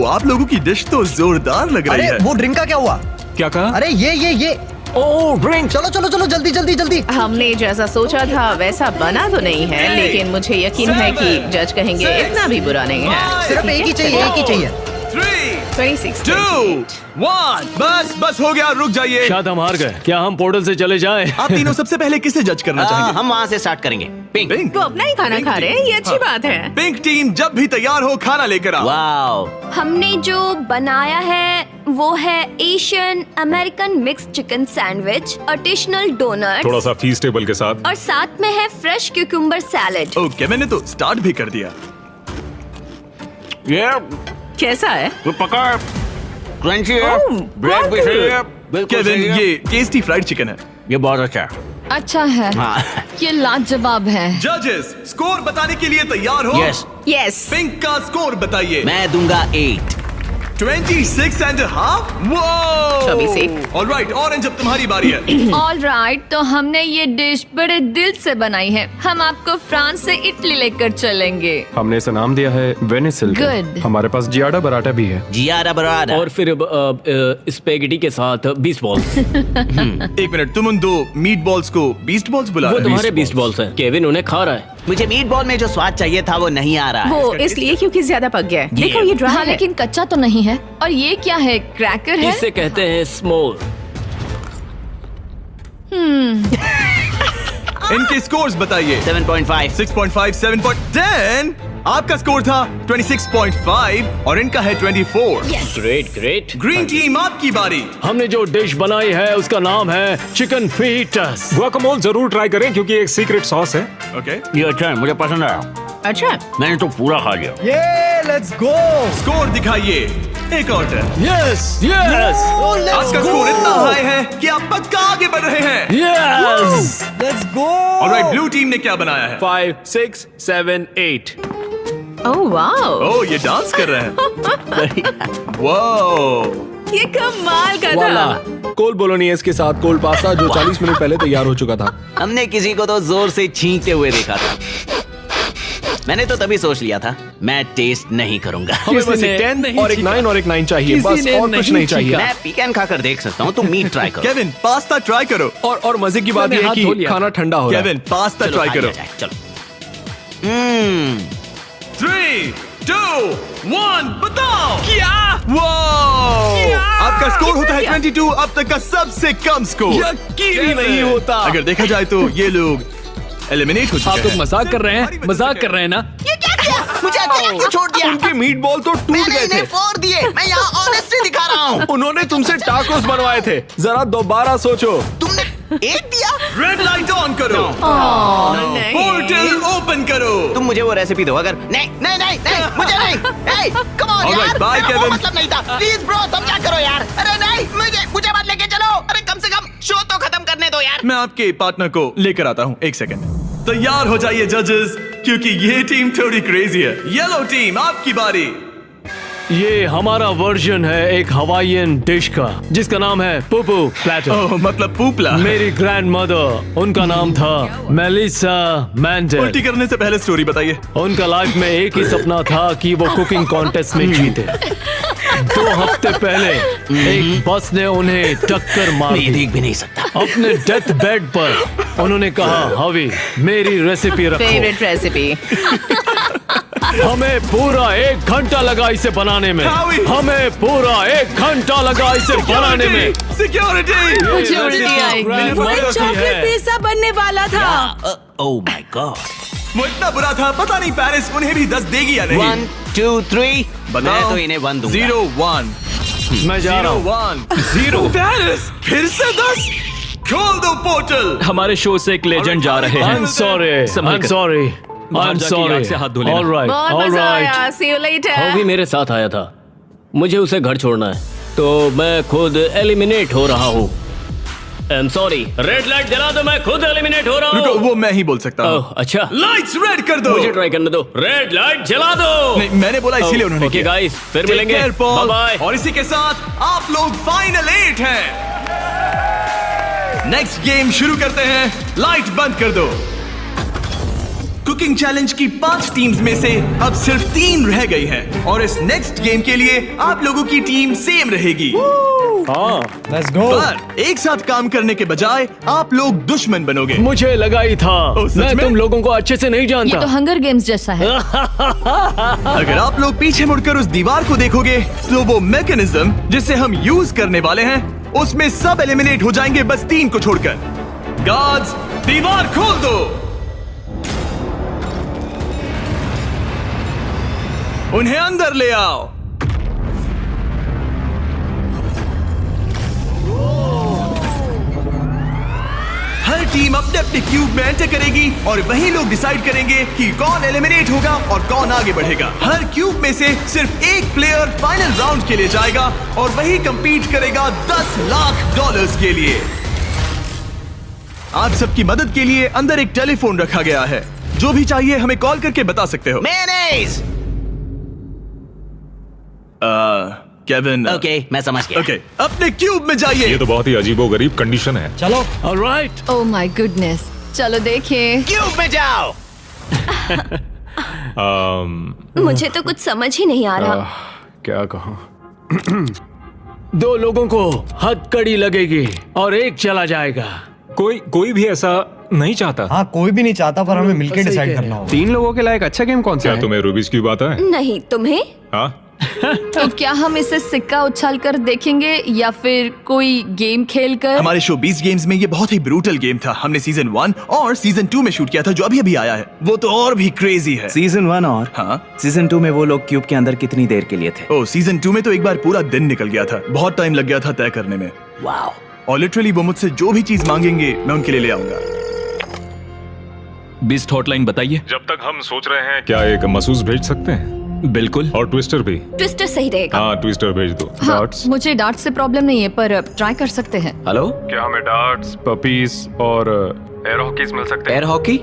आप लोगों की डिश तो जोरदार लग रही
अरे
है।
वो ड्रिंक का क्या हुआ?
क्या कहा?
अरे ये
ओह ड्रिंक।
चलो चलो चलो जल्दी जल्दी जल्दी।
हमने जैसा सोचा था वैसा बना तो नहीं है, लेकिन मुझे यकीन है कि जज कहेंगे इतना भी बुरा नहीं है।
सिर्फ एक ही चाहिए, एक ही चाहिए।
3,
26,
2, 1। बस हो गया, रुक जाइए।
शायद हम हार गए। क्या हम पोर्टल से चले जाएं?
आप तीनों सबसे पहले किसे जज करना चाहेंगे?
हम वहाँ से स्टार्ट करेंगे। पिंक।
पिंक।
वो अपना ही खाना खा रहे हैं, ये अच्छी बात है।
पिंक टीम जब भी तैयार हो, खाना लेकर आओ।
वाओ।
हमने जो बनाया है वो है Asian American mix chicken sandwich, additional donut
थोड़ा सा फीस्टेबल के साथ।
और साथ में है फ्रेश क्यूकम्बर सैलेड।
ओके, मैंने तो स्टार्ट भी कर दिया।
ये
कैसा है?
तो पका क्रंची है,
ओह,
ब्रेड भी सही है, बिल्कुल
केविन,
सही है।
ये टेस्टी फ्राइड चिकन है।
ये बहुत अच्छा है।
अच्छा है,
हाँ।
ये लाजवाब है।
जजेस, स्कोर बताने के लिए तैयार हो?
यस।
यस।
पिंक का स्कोर बताइए।
मैं दूंगा 8।
26.5। वो
24।
ऑलराइट, ऑरेंज अब तुम्हारी बारी है।
ऑल राइट, तो हमने ये डिश बड़े दिल से बनाई है। हम आपको फ्रांस से इटली लेकर चलेंगे।
हमने इसे नाम दिया है वेनिसिल।
Good.
हमारे पास जियाडा बराटा भी है।
जियारा बराड़ा।
और फिर स्पेगेटी के साथ बीस्ट बॉल्स।
1 मिनट, तुम उन 2 मीट बॉल्स को बीस्ट बॉल्स बुला
वो
रहे हो?
तुम्हारे बीस्ट बॉल्स हैं। केविन उन्हें खा रहा है।
मुझे मीट बॉल में जो स्वाद चाहिए था वो नहीं आ रहा है।
वो इसलिए क्योंकि ज्यादा पक गया है। देखो ये ड्राई
हाँ,
है।
लेकिन कच्चा तो नहीं है। और ये क्या है, क्रैकर है?
इसे कहते हैं स्मोर।
इनके स्कोर्स बताइए।
7.5।
6.5, 7.10। आपका स्कोर था 26.5 और इनका है 24।
Great great.
ग्रीन टीम आपकी बारी।
हमने जो डिश बनाई है उसका नाम है चिकन फीटस।
गुआकामोल जरूर ट्राई करें क्योंकि एक सीक्रेट सॉस है।
ओके।
ये अच्छा है, मुझे पसंद आया।
अच्छा,
मैंने तो पूरा खा लिया।
ये लेट्स गो।
स्कोर दिखाइए। एक और टर्न।
यस यस
आपका स्कोर इतना हाई है कि आप पक्का आगे बढ़ रहे हैं।
Yes
let's go.
Alright, blue team ने क्या बनाया है?
5, 6, 7, 8।
ओह वाओ,
ओह, ये डांस कर रहे हैं। वाओ,
ये कमाल का
वाला
था।
कोल बोलोनियस के साथ कोल्ड पास्ता जो 40 मिनट पहले तैयार हो चुका था।
हमने किसी को तो जोर से छींकते हुए देखा था। मैंने तो तभी सोच लिया था मैं टेस्ट नहीं करूंगा।
हमें बस
किसी
एक
ने
10
नहीं
और एक
छीका।
9 और एक 9 चाहिए,
किसी
बस
ने
और कुछ
नहीं
नहीं चाहिए।
छीका।
मैं पीकन खाकर देख सकता हूँ, तुम मीट ट्राई करो।
केविन, पास्ता ट्राई करो।
और मजे की बात
मैंने
यह है
हाथ धो
कि
लिया।
खाना ठंडा हो रहा है।
केविन, पास्ता
चलो,
ट्राई
खा
करो।
लिया जाए, चलो।
3, 2, 1, बताओ क्या? वाओ, आपका स्कोर होता है 22, अब तक का सबसे कम स्कोर।
यकीन ही नहीं होता।
अगर देखा जाए तो ये लोग एलिमिनेट हो
आप
चुके
लोग
हैं।
मजाक कर रहे हैं, मजाक कर रहे हैं ना?
मुझे अकेला क्यों छोड़ दिया?
उनके मीट बॉल तो टूट गए थे।
फोड़ दिए। मैं यहाँ ऑनेस्टी दिखा रहा हूँ।
उन्होंने तुमसे टाकोस बनवाए थे। जरा दोबारा सोचो।
तुमने एक दिया।
रेड लाइट ऑन करो।
नहीं।
पोर्टल ओपन करो।
तुम मुझे वो रेसिपी दो। अगर नहीं नहीं नहीं नहीं मुझे नहीं। कम ऑन
Alright,
यार,
bye,
मेरा वो
Kevin.
मतलब नहीं था। प्लीज ब्रो, समझा करो यार। अरे नहीं, मुझे मत लेके चलो। अरे कम से कम शो तो खत्म करने दो यार।
मैं आपके पार्टनर को लेकर आता हूँ, एक सेकंड। तैयार हो जाइए जजेस, क्योंकि ये टीम थोड़ी क्रेजी है। येलो टीम, आपकी बारी।
ये हमारा वर्जन है एक हवाईयन डिश का जिसका नाम है पुपू प्लेटर।
ओह, मतलब पूपला।
मेरी ग्रैंड मदर, उनका नाम था मेलिसा मैंडल।
उल्टी करने से पहले स्टोरी बताइए।
उनका लाइफ में एक ही सपना था कि वो कुकिंग कॉन्टेस्ट में जीते। 2 हफ्ते पहले एक बस ने उन्हें टक्कर मार
मैं ये
दी।
देख भी नहीं सकता।
अपने डेथ बेड पर उन्होंने कहा, हवी मेरी रेसिपी रखो।
Favourite recipe.
हमें पूरा 1 घंटा लगा इसे बनाने में।
हावी।
हमें पूरा 1 घंटा लगा इसे बनाने में।
सिक्योरिटी।
मुझे उल्टी आएगी।
वो चॉकलेट पिज्जा बनने वाला था।
Oh my God.
वो इतना बुरा था, पता नहीं पेरिस उन्हें भी 10 देगी या नहीं।
1, 2, 3।
बताओ।
मैं तो इन्हें 1 दूंगा।
0, 1,
मैं जा रहा
0,
हूँ।
1, 0। पेरिस फिर से 10। खोल दो पोर्टल।
हमारे शो से एक लेजेंड जा रहे हैं।
I'm sorry,
संभल
I'm
कर।
sorry,
बाहर
I'm
जाके
sorry.
याद से हाथ धो लेना।
All right,
बहुत
all
मजा
right.
आया। See you later.
वो भी मेरे साथ आया था। मुझे उसे घर छोड़ना है, तो मैं खुद एलिमिनेट हो रहा हूँ। I'm sorry. रेड लाइट जला दो, मैं खुद एलिमिनेट हो रहा
रुको,
हूँ।
वो मैं ही बोल सकता हूँ।
ओह, अच्छा।
लाइट्स रेड कर दो।
मुझे ट्राई करने दो। रेड लाइट जला दो।
नहीं, मैंने बोला इसीलिए उन्होंने
ओके
किया।
गाइस, फिर
Take
मिलेंगे।
care, Paul.
Bye bye.
और इसी के साथ आप लोग फाइनल 8 हैं। नेक्स्ट गेम शुरू करते हैं। लाइट बंद कर दो। कुकिंग चैलेंज की 5 टीम्स में से अब सिर्फ 3 रह गई हैं और इस नेक्स्ट गेम के लिए आप लोगों की टीम सेम रहेगी।
Let's go.
पर एक साथ काम करने के बजाय आप लोग दुश्मन बनोगे।
मुझे लगा ही था।
ओह, सच
मैं
में?
तुम लोगों को अच्छे से नहीं
ये
जानता।
तो हंगर गेम्स जैसा है।
अगर आप लोग पीछे मुड़कर उस दीवार को देखोगे तो वो मैकेनिज्म जिसे हम यूज करने वाले हैं उसमें सब एलिमिनेट हो जाएंगे, बस 3 को छोड़कर। गार्ड्स, दीवार खोल दो। उन्हें अंदर ले आओ। हर टीम अपने अपने क्यूब में एंटर करेगी और वही लोग डिसाइड करेंगे कि कौन एलिमिनेट होगा और कौन आगे बढ़ेगा। हर क्यूब में से सिर्फ एक प्लेयर फाइनल राउंड के लिए जाएगा और वही कंपीट करेगा $10 लाख के लिए। आप सबकी मदद के लिए अंदर एक टेलीफोन रखा गया है। जो भी चाहिए हमें कॉल करके बता सकते हो।
मेयोनेज़।
केविन।
ओके, मैं समझ गया।
ओके, अपने क्यूब में जाइए।
ये तो बहुत ही अजीबोगरीब कंडीशन है।
चलो।
ऑलराइट।
ओह माय गुडनेस, चलो देखिए।
क्यूब में जाओ।
मुझे तो कुछ समझ ही नहीं आ रहा।
क्या कहूँ?
2 लोगों को हथकड़ी लगेगी और एक चला जाएगा।
कोई भी ऐसा नहीं चाहता।
हाँ, कोई भी नहीं चाहता, पर हमें मिलकर डिसाइड करना होगा।
3 लोगों के लायक अच्छा गेम कौन सा
क्या
है?
तुम्हें रूबिक्स क्यूब आता है?
नहीं, तुम्हें?
हाँ,
तो क्या हम इसे सिक्का उछाल कर देखेंगे या फिर कोई गेम खेल कर?
हमारे शो 20 गेम्स में ये बहुत ही ब्रूटल गेम था। हमने सीजन 1 और सीजन 2 में शूट किया था, जो अभी अभी आया है। वो तो और भी क्रेजी है।
सीजन 1 और
हाँ,
सीजन 2 में वो लोग क्यूब के अंदर कितनी देर के लिए थे?
ओ, सीजन 2 में तो एक बार पूरा दिन निकल गया था। बहुत टाइम लग गया था तय करने में।
वाओ।
और लिटरली वो मुझसे जो भी चीज मांगेंगे मैं उनके लिए ले आऊंगा।
बीस्ट हॉटलाइन बताइए।
जब तक हम सोच रहे हैं क्या एक महसूस भेज सकते हैं? बिल्कुल। और ट्विस्टर भी।
ट्विस्टर सही रहेगा।
हाँ ट्विस्टर भेज दो।
हाँ, मुझे डार्ट से प्रॉब्लम नहीं है पर ट्राई कर सकते हैं।
हेलो,
क्या हमें डार्ट्स, पपीज और एयर हॉकीज मिल सकते हैं?
Air hockey?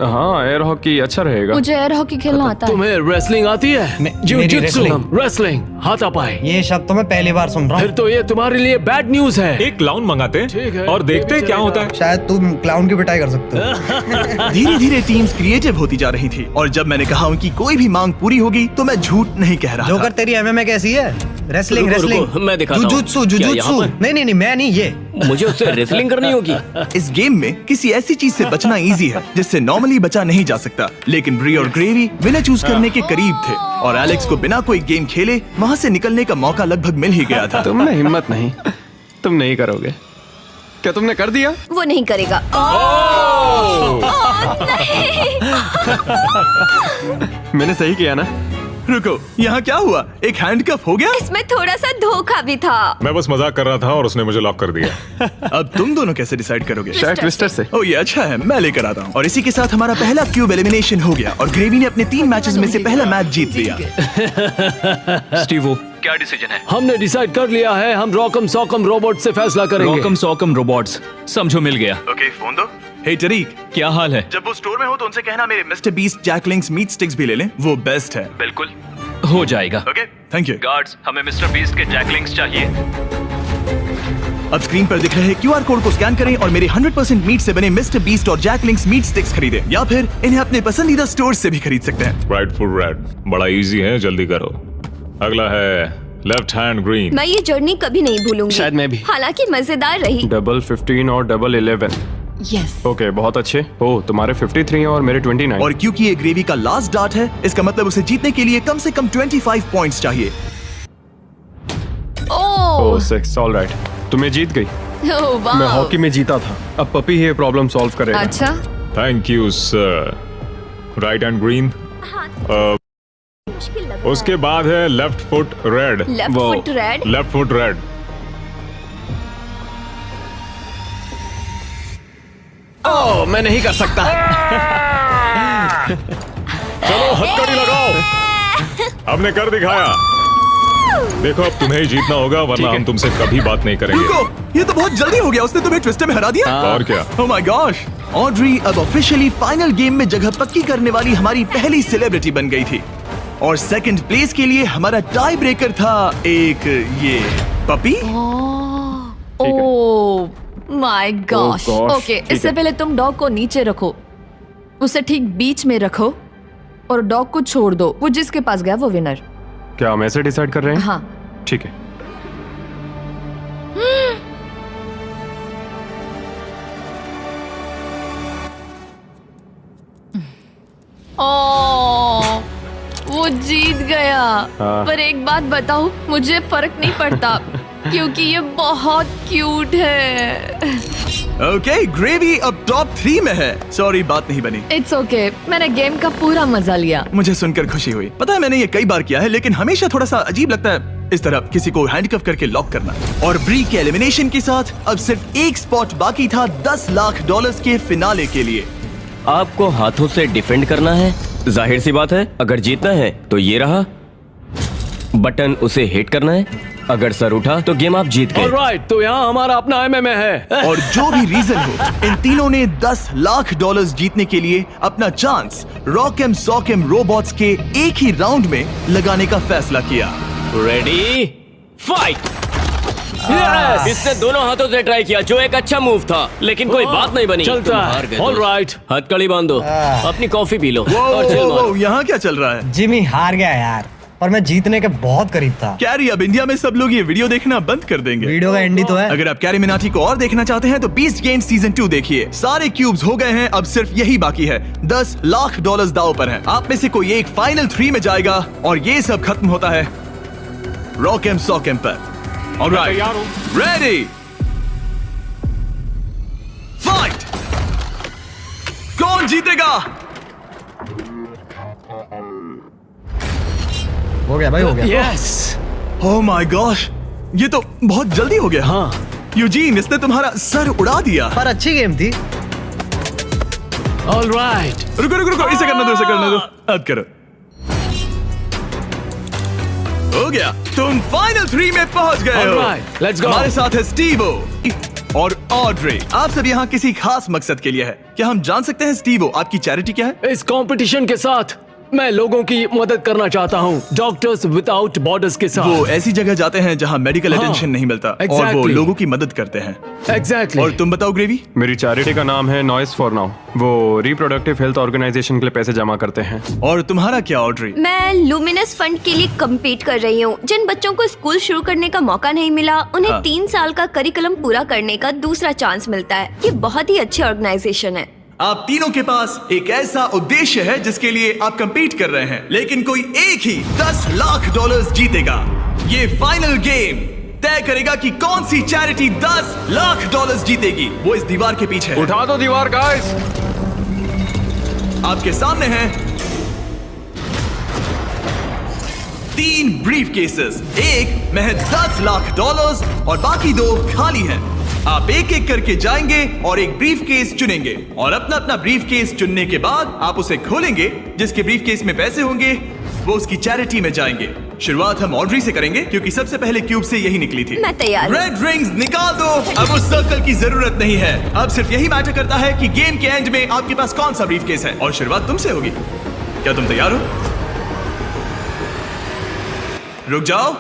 हाँ, एयर हॉकी अच्छा रहेगा।
मुझे एयर हॉकी खेलना आता है।
तुम्हें रेसलिंग आती है? जिu-jitsu, रेसलिंग हाथापाई।
ये शब्द तो मैं पहली बार सुन रहा
फिर
हूँ।
तो ये तुम्हारे लिए बैड न्यूज है।
एक क्लाउन मंगाते
ठीक है,
और देखते क्या होता है।
शायद तुम क्लाउन की पिटाई कर सकते हो।
धीरे धीरे टीम्स क्रिएटिव होती जा रही थी और जब मैंने कहा उनकी कोई भी मांग पूरी होगी तो मैं झूठ नहीं कह रहा
जोकर
था।
तेरी एमएमए कैसी है? रेसलिंग
रुको,
रेसलिंग
रुको, मैं दिखाता हूँ।
जुजुत्सु
क्या यहाँ
जुजुत्सु।
पर?
नहीं, मैं नहीं, ये
मुझे उससे रेसलिंग करनी होगी।
इस गेम में किसी ऐसी चीज से बचना इजी है जिससे नॉर्मली बचा नहीं जा सकता, लेकिन ब्री और ग्रेवी विनर चूज करने के करीब थे और एलेक्स को बिना कोई गेम खेले वहाँ से निकलने का मौका लगभग मिल ही गया था।
तुम में हिम्मत नहीं, तुम नहीं करोगे। क्या तुमने कर दिया?
वो नहीं करेगा।
मैंने सही किया ना?
रुको, यहाँ क्या हुआ? एक हैंडकफ हो गया?
इसमें थोड़ा सा धोखा भी था।
मैं बस मजाक कर रहा था और उसने मुझे लॉक कर दिया।
अब तुम दोनों कैसे डिसाइड करोगे?
शायद ट्विस्टर से।
ओ ये अच्छा है, मैं लेकर आता हूँ। और इसी के साथ हमारा पहला क्यूब एलिमिनेशन हो गया और ग्रेवी ने अपने 3 मैचेस में से पहला मैच जीत लिया।
स्टीवो,
क्या डिसीजन है? हमने डिसाइड कर लिया है, हम रॉकम सॉकम रोबोट से फैसला करेंगे।
रॉकम सॉकम रोबोट्स, समझो मिल गया।
ओके, फोन दो। हे टरीक,
क्या हाल है?
जब वो स्टोर में हो तो उनसे कहना मेरे mister Beast Jack Link's meat sticks भी ले लें, वो बेस्ट है।
बिल्कुल हो जाएगा।
Okay, thank you.
गार्ड्स, हमें मिस्टर बीस्ट के जैकलिंग्स चाहिए।
अब स्क्रीन पर दिख रहे QR कोड को स्कैन करें और मेरे 100% मीट से बने मिस्टर बीस्ट और जैकलिंग्स मीट स्टिक्स खरीदें, या फिर इन्हें अपने पसंदीदा स्टोर से भी खरीद सकते हैं।
राइट फुट रेड, बड़ा इजी है, जल्दी करो। अगला है लेफ्ट हैंड ग्रीन।
मैं ये जर्नी कभी नहीं भूलूंगी।
शायद मैं भी।
हालांकि मजेदार रही।
डबल 15 और डबल 11।
यस।
ओके, बहुत अच्छे। ओह, तुम्हारे 53 और मेरे 29।
और क्योंकि ये ग्रेवी का लास्ट डार्ट है, इसका मतलब उसे जीतने के लिए कम से कम 25 पॉइंट्स चाहिए।
ओह 6, ऑलराइट। तुम्हें जीत गई। मैं हॉकी में जीता था। अब पपी ये प्रॉब्लम सॉल्व करेगा।
अच्छा,
thank you sir. Right hand green.
मुश्किल लग रहा
उसके बाद है left foot red.
Left foot red.
Left foot red.
ओह, मैं नहीं कर सकता।
चलो हथकड़ी लगाओ। हमने कर दिखाया। देखो अब तुम्हें ही जीतना होगा वरना हम तुमसे कभी बात नहीं करेंगे।
रुको, ये तो बहुत जल्दी हो गया, उसने तुम्हें ट्विस्टर में हरा दिया।
और क्या?
ओह माय गॉश, ऑड्री अब ऑफिशियली फाइनल गेम में जगह पक्की करने वाली हमारी पहली सेलिब्रिटी बन गई थी और सेकंड प्लेस के लिए हमारा टाई ब्रेकर था एक ये puppy.
Oh my gosh.
gosh,
okay,
ठीक
इससे
है।
पहले तुम डॉग को नीचे रखो, उसे ठीक बीच में रखो और डॉग को छोड़ दो। वो जिसके पास गया वो विनर।
क्या हम ऐसे डिसाइड कर रहे हैं?
हाँ।
ठीक है।
ओह, वो जीत गया।
हाँ।
पर एक बात बताऊं, मुझे फर्क नहीं पड़ता क्योंकि ये बहुत क्यूट है।
ओके, ग्रेवी अब टॉप 3 में है। सॉरी, बात नहीं बनी।
इट्स ओके, मैंने गेम का पूरा मजा लिया।
मुझे सुनकर खुशी हुई। पता है मैंने ये कई बार किया है, लेकिन हमेशा थोड़ा सा अजीब लगता है इस तरह किसी को हैंडकफ करके लॉक करना। और ब्री के एलिमिनेशन के साथ अब सिर्फ एक स्पॉट बाकी था $10 लाख के फिनाले के लिए।
आपको हाथों से डिफेंड करना है। जाहिर सी बात है, अगर जीतना है तो ये रहा बटन, उसे हिट करना है। अगर सर उठा तो गेम आप जीत गए।
ऑलराइट, तो यहाँ हमारा अपना MMA है।
और जो भी रीजन हो, इन तीनों ने $10 लाख जीतने के लिए अपना चांस रॉकम सॉकम रोबोट्स के एक ही राउंड में लगाने का फैसला किया।
Ready, fight. इसने दोनों हाथों से ट्राई किया, जो एक अच्छा मूव था, लेकिन कोई बात नहीं बनी।
चलता
तुम
है।
हार गए।
ऑलराइट,
हथकड़ी बांधो, अपनी कॉफी पी लो और चिल मारो।
वो यहाँ क्या चल रहा है?
जिमी हार गया यार, पर मैं जीतने के बहुत करीब था।
कैरी, अब इंडिया में सब लोग ये वीडियो देखना बंद कर देंगे।
वीडियो का एंडी तो है।
अगर आप कैरी मिनाटी को और देखना चाहते हैं तो बीस्ट गेम सीजन 2 देखिए। सारे क्यूब्स हो गए हैं, अब सिर्फ यही बाकी है। $10 लाख दांव पर है। आप में से कोई एक फाइनल 3 में जाएगा और ये सब खत्म होता है रॉकम सॉकम पर। Alright, ready, fight. कौन जीतेगा?
हो गया भाई, हो गया।
यस।
ओह माय गॉश, ये तो बहुत जल्दी हो गया।
हाँ।
यूजीन, इसने तुम्हारा सर उड़ा दिया।
पर अच्छी गेम थी।
ऑलराइट,
रुको रुको रुको, इसे करने दो, इसे करने दो। अब करो। हो गया, तुम फाइनल 3 में पहुंच गए हो।
Alright, let's go.
हमारे साथ है स्टीवो और ऑड्रे। आप सब यहाँ किसी खास मकसद के लिए है। क्या हम जान सकते हैं स्टीवो, आपकी चैरिटी क्या है?
इस कंपटीशन के साथ मैं लोगों की मदद करना चाहता हूँ, डॉक्टर्स विदाउट बॉर्डर्स के साथ।
वो ऐसी जगह जाते हैं जहाँ मेडिकल अटेंशन नहीं मिलता और वो
exactly.
लोगों की मदद करते हैं।
एग्जैक्टली।
और तुम बताओ ग्रेवी?
मेरी चैरिटी का नाम है नॉइस फॉर नाउ। वो रिप्रोडक्टिव हेल्थ ऑर्गेनाइजेशन के लिए पैसे जमा करते हैं।
और तुम्हारा क्या ऑड्रे?
मैं लुमिनस फंड के लिए कम्पीट कर रही हूँ। जिन बच्चों को स्कूल शुरू करने का मौका नहीं मिला, उन्हें 3 साल का करिकुलम पूरा करने का दूसरा चांस मिलता है। ये बहुत ही अच्छी ऑर्गेनाइजेशन है।
आप तीनों के पास एक ऐसा उद्देश्य है जिसके लिए आप कंपीट कर रहे हैं, लेकिन कोई एक ही $10 लाख जीतेगा। ये फाइनल गेम तय करेगा कि कौन सी चैरिटी $10 लाख जीतेगी। वो इस दीवार के पीछे है।
उठा दो दीवार गाइस।
आपके सामने हैं 3 ब्रीफ केसेस, एक में है $10 लाख और बाकी 2 खाली हैं। आप एक एक करके जाएंगे और एक ब्रीफ केस चुनेंगे और अपना अपना ब्रीफ केस चुनने के बाद आप उसे खोलेंगे। जिसके ब्रीफ केस में पैसे होंगे वो उसकी चैरिटी में जाएंगे। शुरुआत हम ऑड्री से करेंगे क्योंकि सबसे पहले क्यूब से यही निकली थी।
मैं तैयार हूं।
रेड रिंग्स निकाल दो। अब उस सर्कल की जरूरत नहीं है। अब सिर्फ यही मैटर करता है कि गेम के एंड में आपके पास कौन सा ब्रीफ केस है और शुरुआत तुमसे होगी। क्या तुम तैयार हो? रुक जाओ,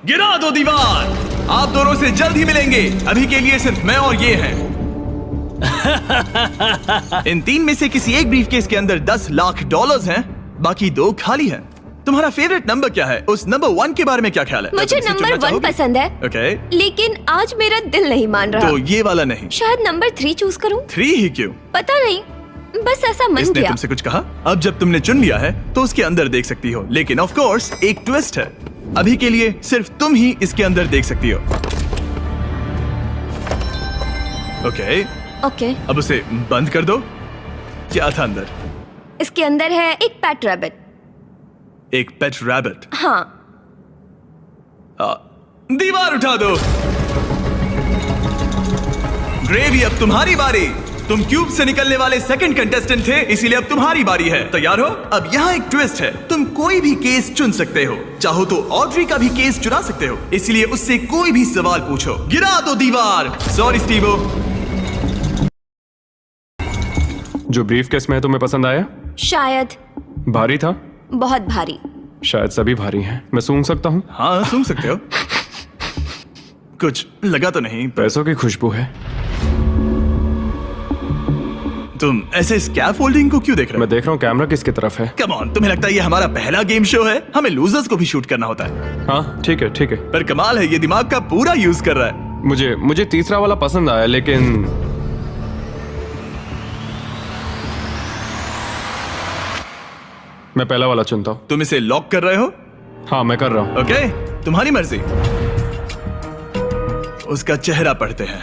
गिरा दो दीवार। आप दोनों से जल्द ही मिलेंगे। अभी के लिए सिर्फ मैं और ये हैं। इन 3 में से किसी एक ब्रीफकेस के अंदर $10 लाख हैं, बाकी 2 खाली हैं। तुम्हारा फेवरेट नंबर क्या है? उस नंबर 1 के बारे में क्या ख्याल है?
मुझे नंबर 1 पसंद है।
ओके।
लेकिन आज मेरा दिल नहीं मान रहा।
तो ये वाला नहीं?
शायद नंबर 3 चूज करूं।
3 ही क्यों?
पता नहीं, बस ऐसा मन
इसने
किया।
तुमसे कुछ कहा? अब जब तुमने चुन लिया है तो उसके अंदर देख सकती हो, लेकिन ऑफ कोर्स एक ट्विस्ट है। अभी के लिए सिर्फ तुम ही इसके अंदर देख सकती हो। ओके। अब उसे बंद कर दो। क्या था अंदर?
इसके अंदर है एक पेट रैबिट।
एक पेट रैबिट?
हाँ।
दीवार उठा दो। ग्रेवी, अब तुम्हारी बारी। तुम क्यूब से निकलने वाले सेकंड कंटेस्टेंट थे, इसीलिए अब तुम्हारी बारी है। तैयार हो? अब यहाँ एक ट्विस्ट है। तुम कोई भी केस चुन सकते हो। चाहो तो ऑड्री का भी केस चुना सकते हो, इसलिए उससे कोई भी सवाल पूछो। गिरा दो दीवार। Sorry Stevo.
जो ब्रीफ केस में है तुम्हें पसंद आया?
शायद।
भारी था?
बहुत भारी।
शायद सभी भारी हैं। मैं सूंघ सकता हूँ?
हाँ, सूंघ सकते हो। कुछ लगा तो नहीं?
पैसों की खुशबू है।
तुम ऐसे स्कैफोल्डिंग को क्यों देख रहे हो?
मैं देख रहा हूँ कैमरा किसकी तरफ है।
कम ऑन, तुम्हें लगता है ये हमारा पहला गेम शो है? हमें लूजर्स को भी शूट करना होता है।
हाँ ठीक है ठीक है।
पर कमाल है, ये दिमाग का पूरा यूज कर रहा है।
मुझे तीसरा वाला पसंद आया, लेकिन मैं पहला वाला चुनता हूँ।
तुम इसे लॉक कर रहे हो?
हाँ मैं कर रहा हूँ।
ओके, तुम्हारी मर्जी। उसका चेहरा पढ़ते हैं।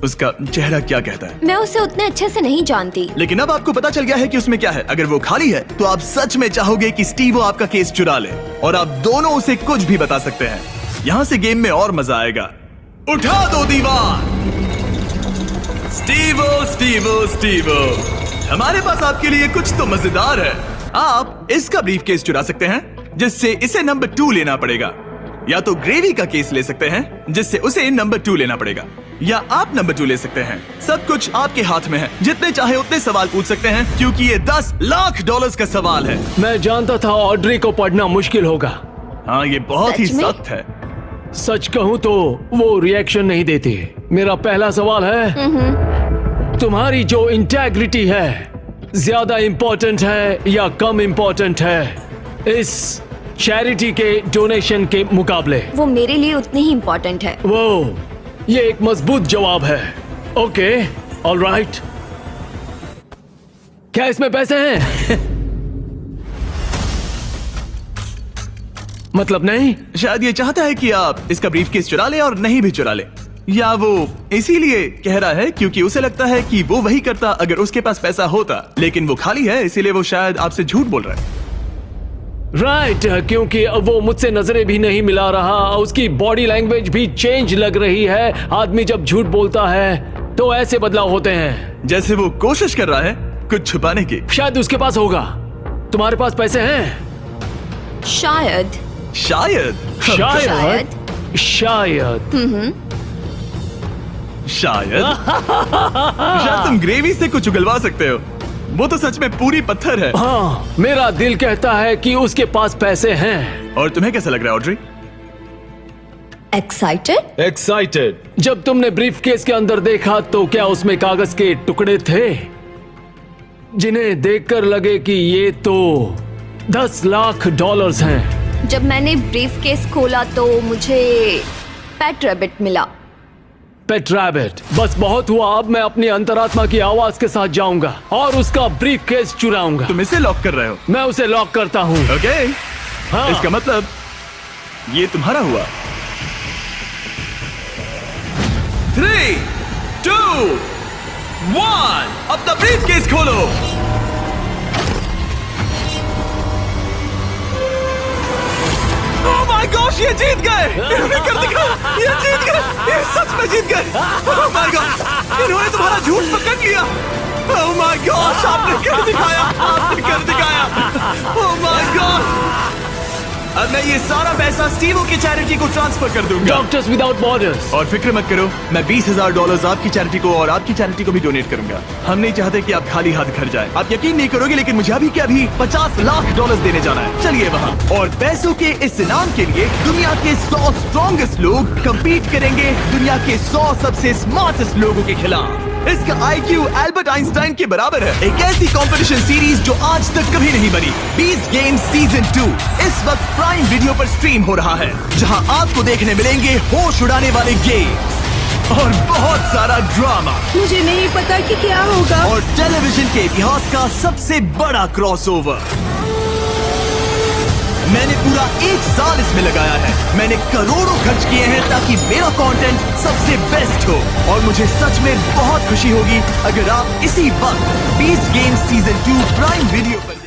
उसका चेहरा क्या कहता है?
मैं उसे उतने अच्छे से नहीं जानती।
लेकिन अब आपको पता चल गया है कि उसमें क्या है। अगर वो खाली है तो आप सच में चाहोगे कि स्टीवो आपका केस चुरा ले, और आप दोनों उसे कुछ भी बता सकते हैं। यहाँ से गेम में और मजा आएगा। उठा दो दीवार। स्टीवो स्टीवो स्टीवो, हमारे पास आपके लिए कुछ तो मजेदार है। आप इसका ब्रीफ केस चुरा सकते हैं, जिससे इसे नंबर 2 लेना पड़ेगा, या तो ग्रेवी का केस ले सकते हैं जिससे उसे नंबर 2 लेना पड़ेगा, या आप नंबर 2 ले सकते हैं। सब कुछ आपके हाथ में है। जितने चाहे उतने सवाल पूछ सकते हैं, क्योंकि ये $10 लाख का सवाल है।
मैं जानता था ऑड्री को पढ़ना मुश्किल होगा।
हाँ, ये बहुत ही सख्त है।
सच कहूँ तो वो रिएक्शन नहीं देती। मेरा पहला सवाल है, तुम्हारी जो इंटेग्रिटी है ज्यादा इंपॉर्टेंट है या कम इंपॉर्टेंट है इस चैरिटी के डोनेशन के मुकाबले?
वो मेरे लिए उतनी ही इंपॉर्टेंट है।
वो, ये एक मजबूत जवाब है। Okay, alright. क्या इसमें पैसे हैं? मतलब नहीं?
शायद ये चाहता है कि आप इसका ब्रीफकेस चुरा ले और नहीं भी चुरा ले, या वो इसीलिए कह रहा है क्योंकि उसे लगता है कि वो वही करता अगर उसके पास पैसा होता, लेकिन वो खाली है, इसीलिए वो शायद आपसे झूठ बोल रहा है।
राइट, क्योंकि वो मुझसे नजरें भी नहीं मिला रहा, उसकी बॉडी लैंग्वेज भी चेंज लग रही है। आदमी जब झूठ बोलता है तो ऐसे बदलाव होते हैं।
जैसे वो कोशिश कर रहा है कुछ छुपाने की।
शायद उसके पास होगा। तुम्हारे पास पैसे हैं?
शायद
शायद
शायद शायद
शायद शायद तुम ग्रेवी से कुछ उगलवा सकते हो। वो तो सच में पूरी पत्थर है।
हाँ, मेरा दिल कहता है कि उसके पास पैसे हैं।
और तुम्हें कैसा लग रहा है ऑड्री?
एक्साइटेड। जब तुमने ब्रीफ केस के अंदर देखा तो क्या उसमें कागज के टुकड़े थे जिन्हें देखकर लगे कि ये तो $10 लाख हैं?
जब मैंने ब्रीफ केस खोला तो मुझे पेट रैबिट मिला।
पेट रैबिट। बस बहुत हुआ। अब मैं अपनी अंतरात्मा की आवाज के साथ जाऊंगा और उसका ब्रीफ केस चुराऊंगा।
तुम इसे लॉक कर रहे हो?
मैं उसे लॉक करता हूँ।
ओके।
हाँ।
इसका मतलब ये तुम्हारा हुआ। 3, 2, 1 अपना ब्रीफ केस खोलो। ओह माय गॉश, ये जीत गए। इन्होंने कर दिखाया। ये जीत गए। ये सच में जीत गए। ओह माय गॉड, इन्होंने तुम्हारा झूठ पकड़ लिया। ओह माय गॉश, आपने कर दिखाया। आपने कर दिखाया। Oh my God. अब मैं ये सारा पैसा स्टीवो की चैरिटी को ट्रांसफर कर दूंगा।
Doctors without borders.
और फिक्र मत करो, मैं $20,000 आपकी चैरिटी को और आपकी चैरिटी को भी डोनेट करूंगा। हम नहीं चाहते कि आप खाली हाथ घर जाएं। आप यकीन नहीं करोगे लेकिन मुझे अभी के अभी $50 लाख देने जाना है। चलिए वहाँ। और पैसों के इस इनाम के लिए दुनिया के 100 स्ट्रॉन्गेस्ट लोग कम्पीट करेंगे दुनिया के 100 सबसे स्मार्टेस्ट लोगों के खिलाफ। इसका IQ एल्बर्ट आइंस्टाइन के बराबर है। एक ऐसी कंपटीशन सीरीज जो आज तक कभी नहीं बनी। बीस्ट गेम्स सीजन 2 इस वक्त प्राइम वीडियो पर स्ट्रीम हो रहा है, जहां आपको देखने मिलेंगे होश उड़ाने वाले गेम्स और बहुत सारा ड्रामा।
मुझे नहीं पता कि क्या होगा।
और टेलीविजन के इतिहास का सबसे बड़ा क्रॉसओवर। मैंने पूरा 1 साल इसमें लगाया है। मैंने करोड़ों खर्च किए हैं ताकि मेरा कंटेंट सबसे बेस्ट हो। और मुझे सच में बहुत खुशी होगी अगर आप इसी वक्त beast games season 2 prime video पर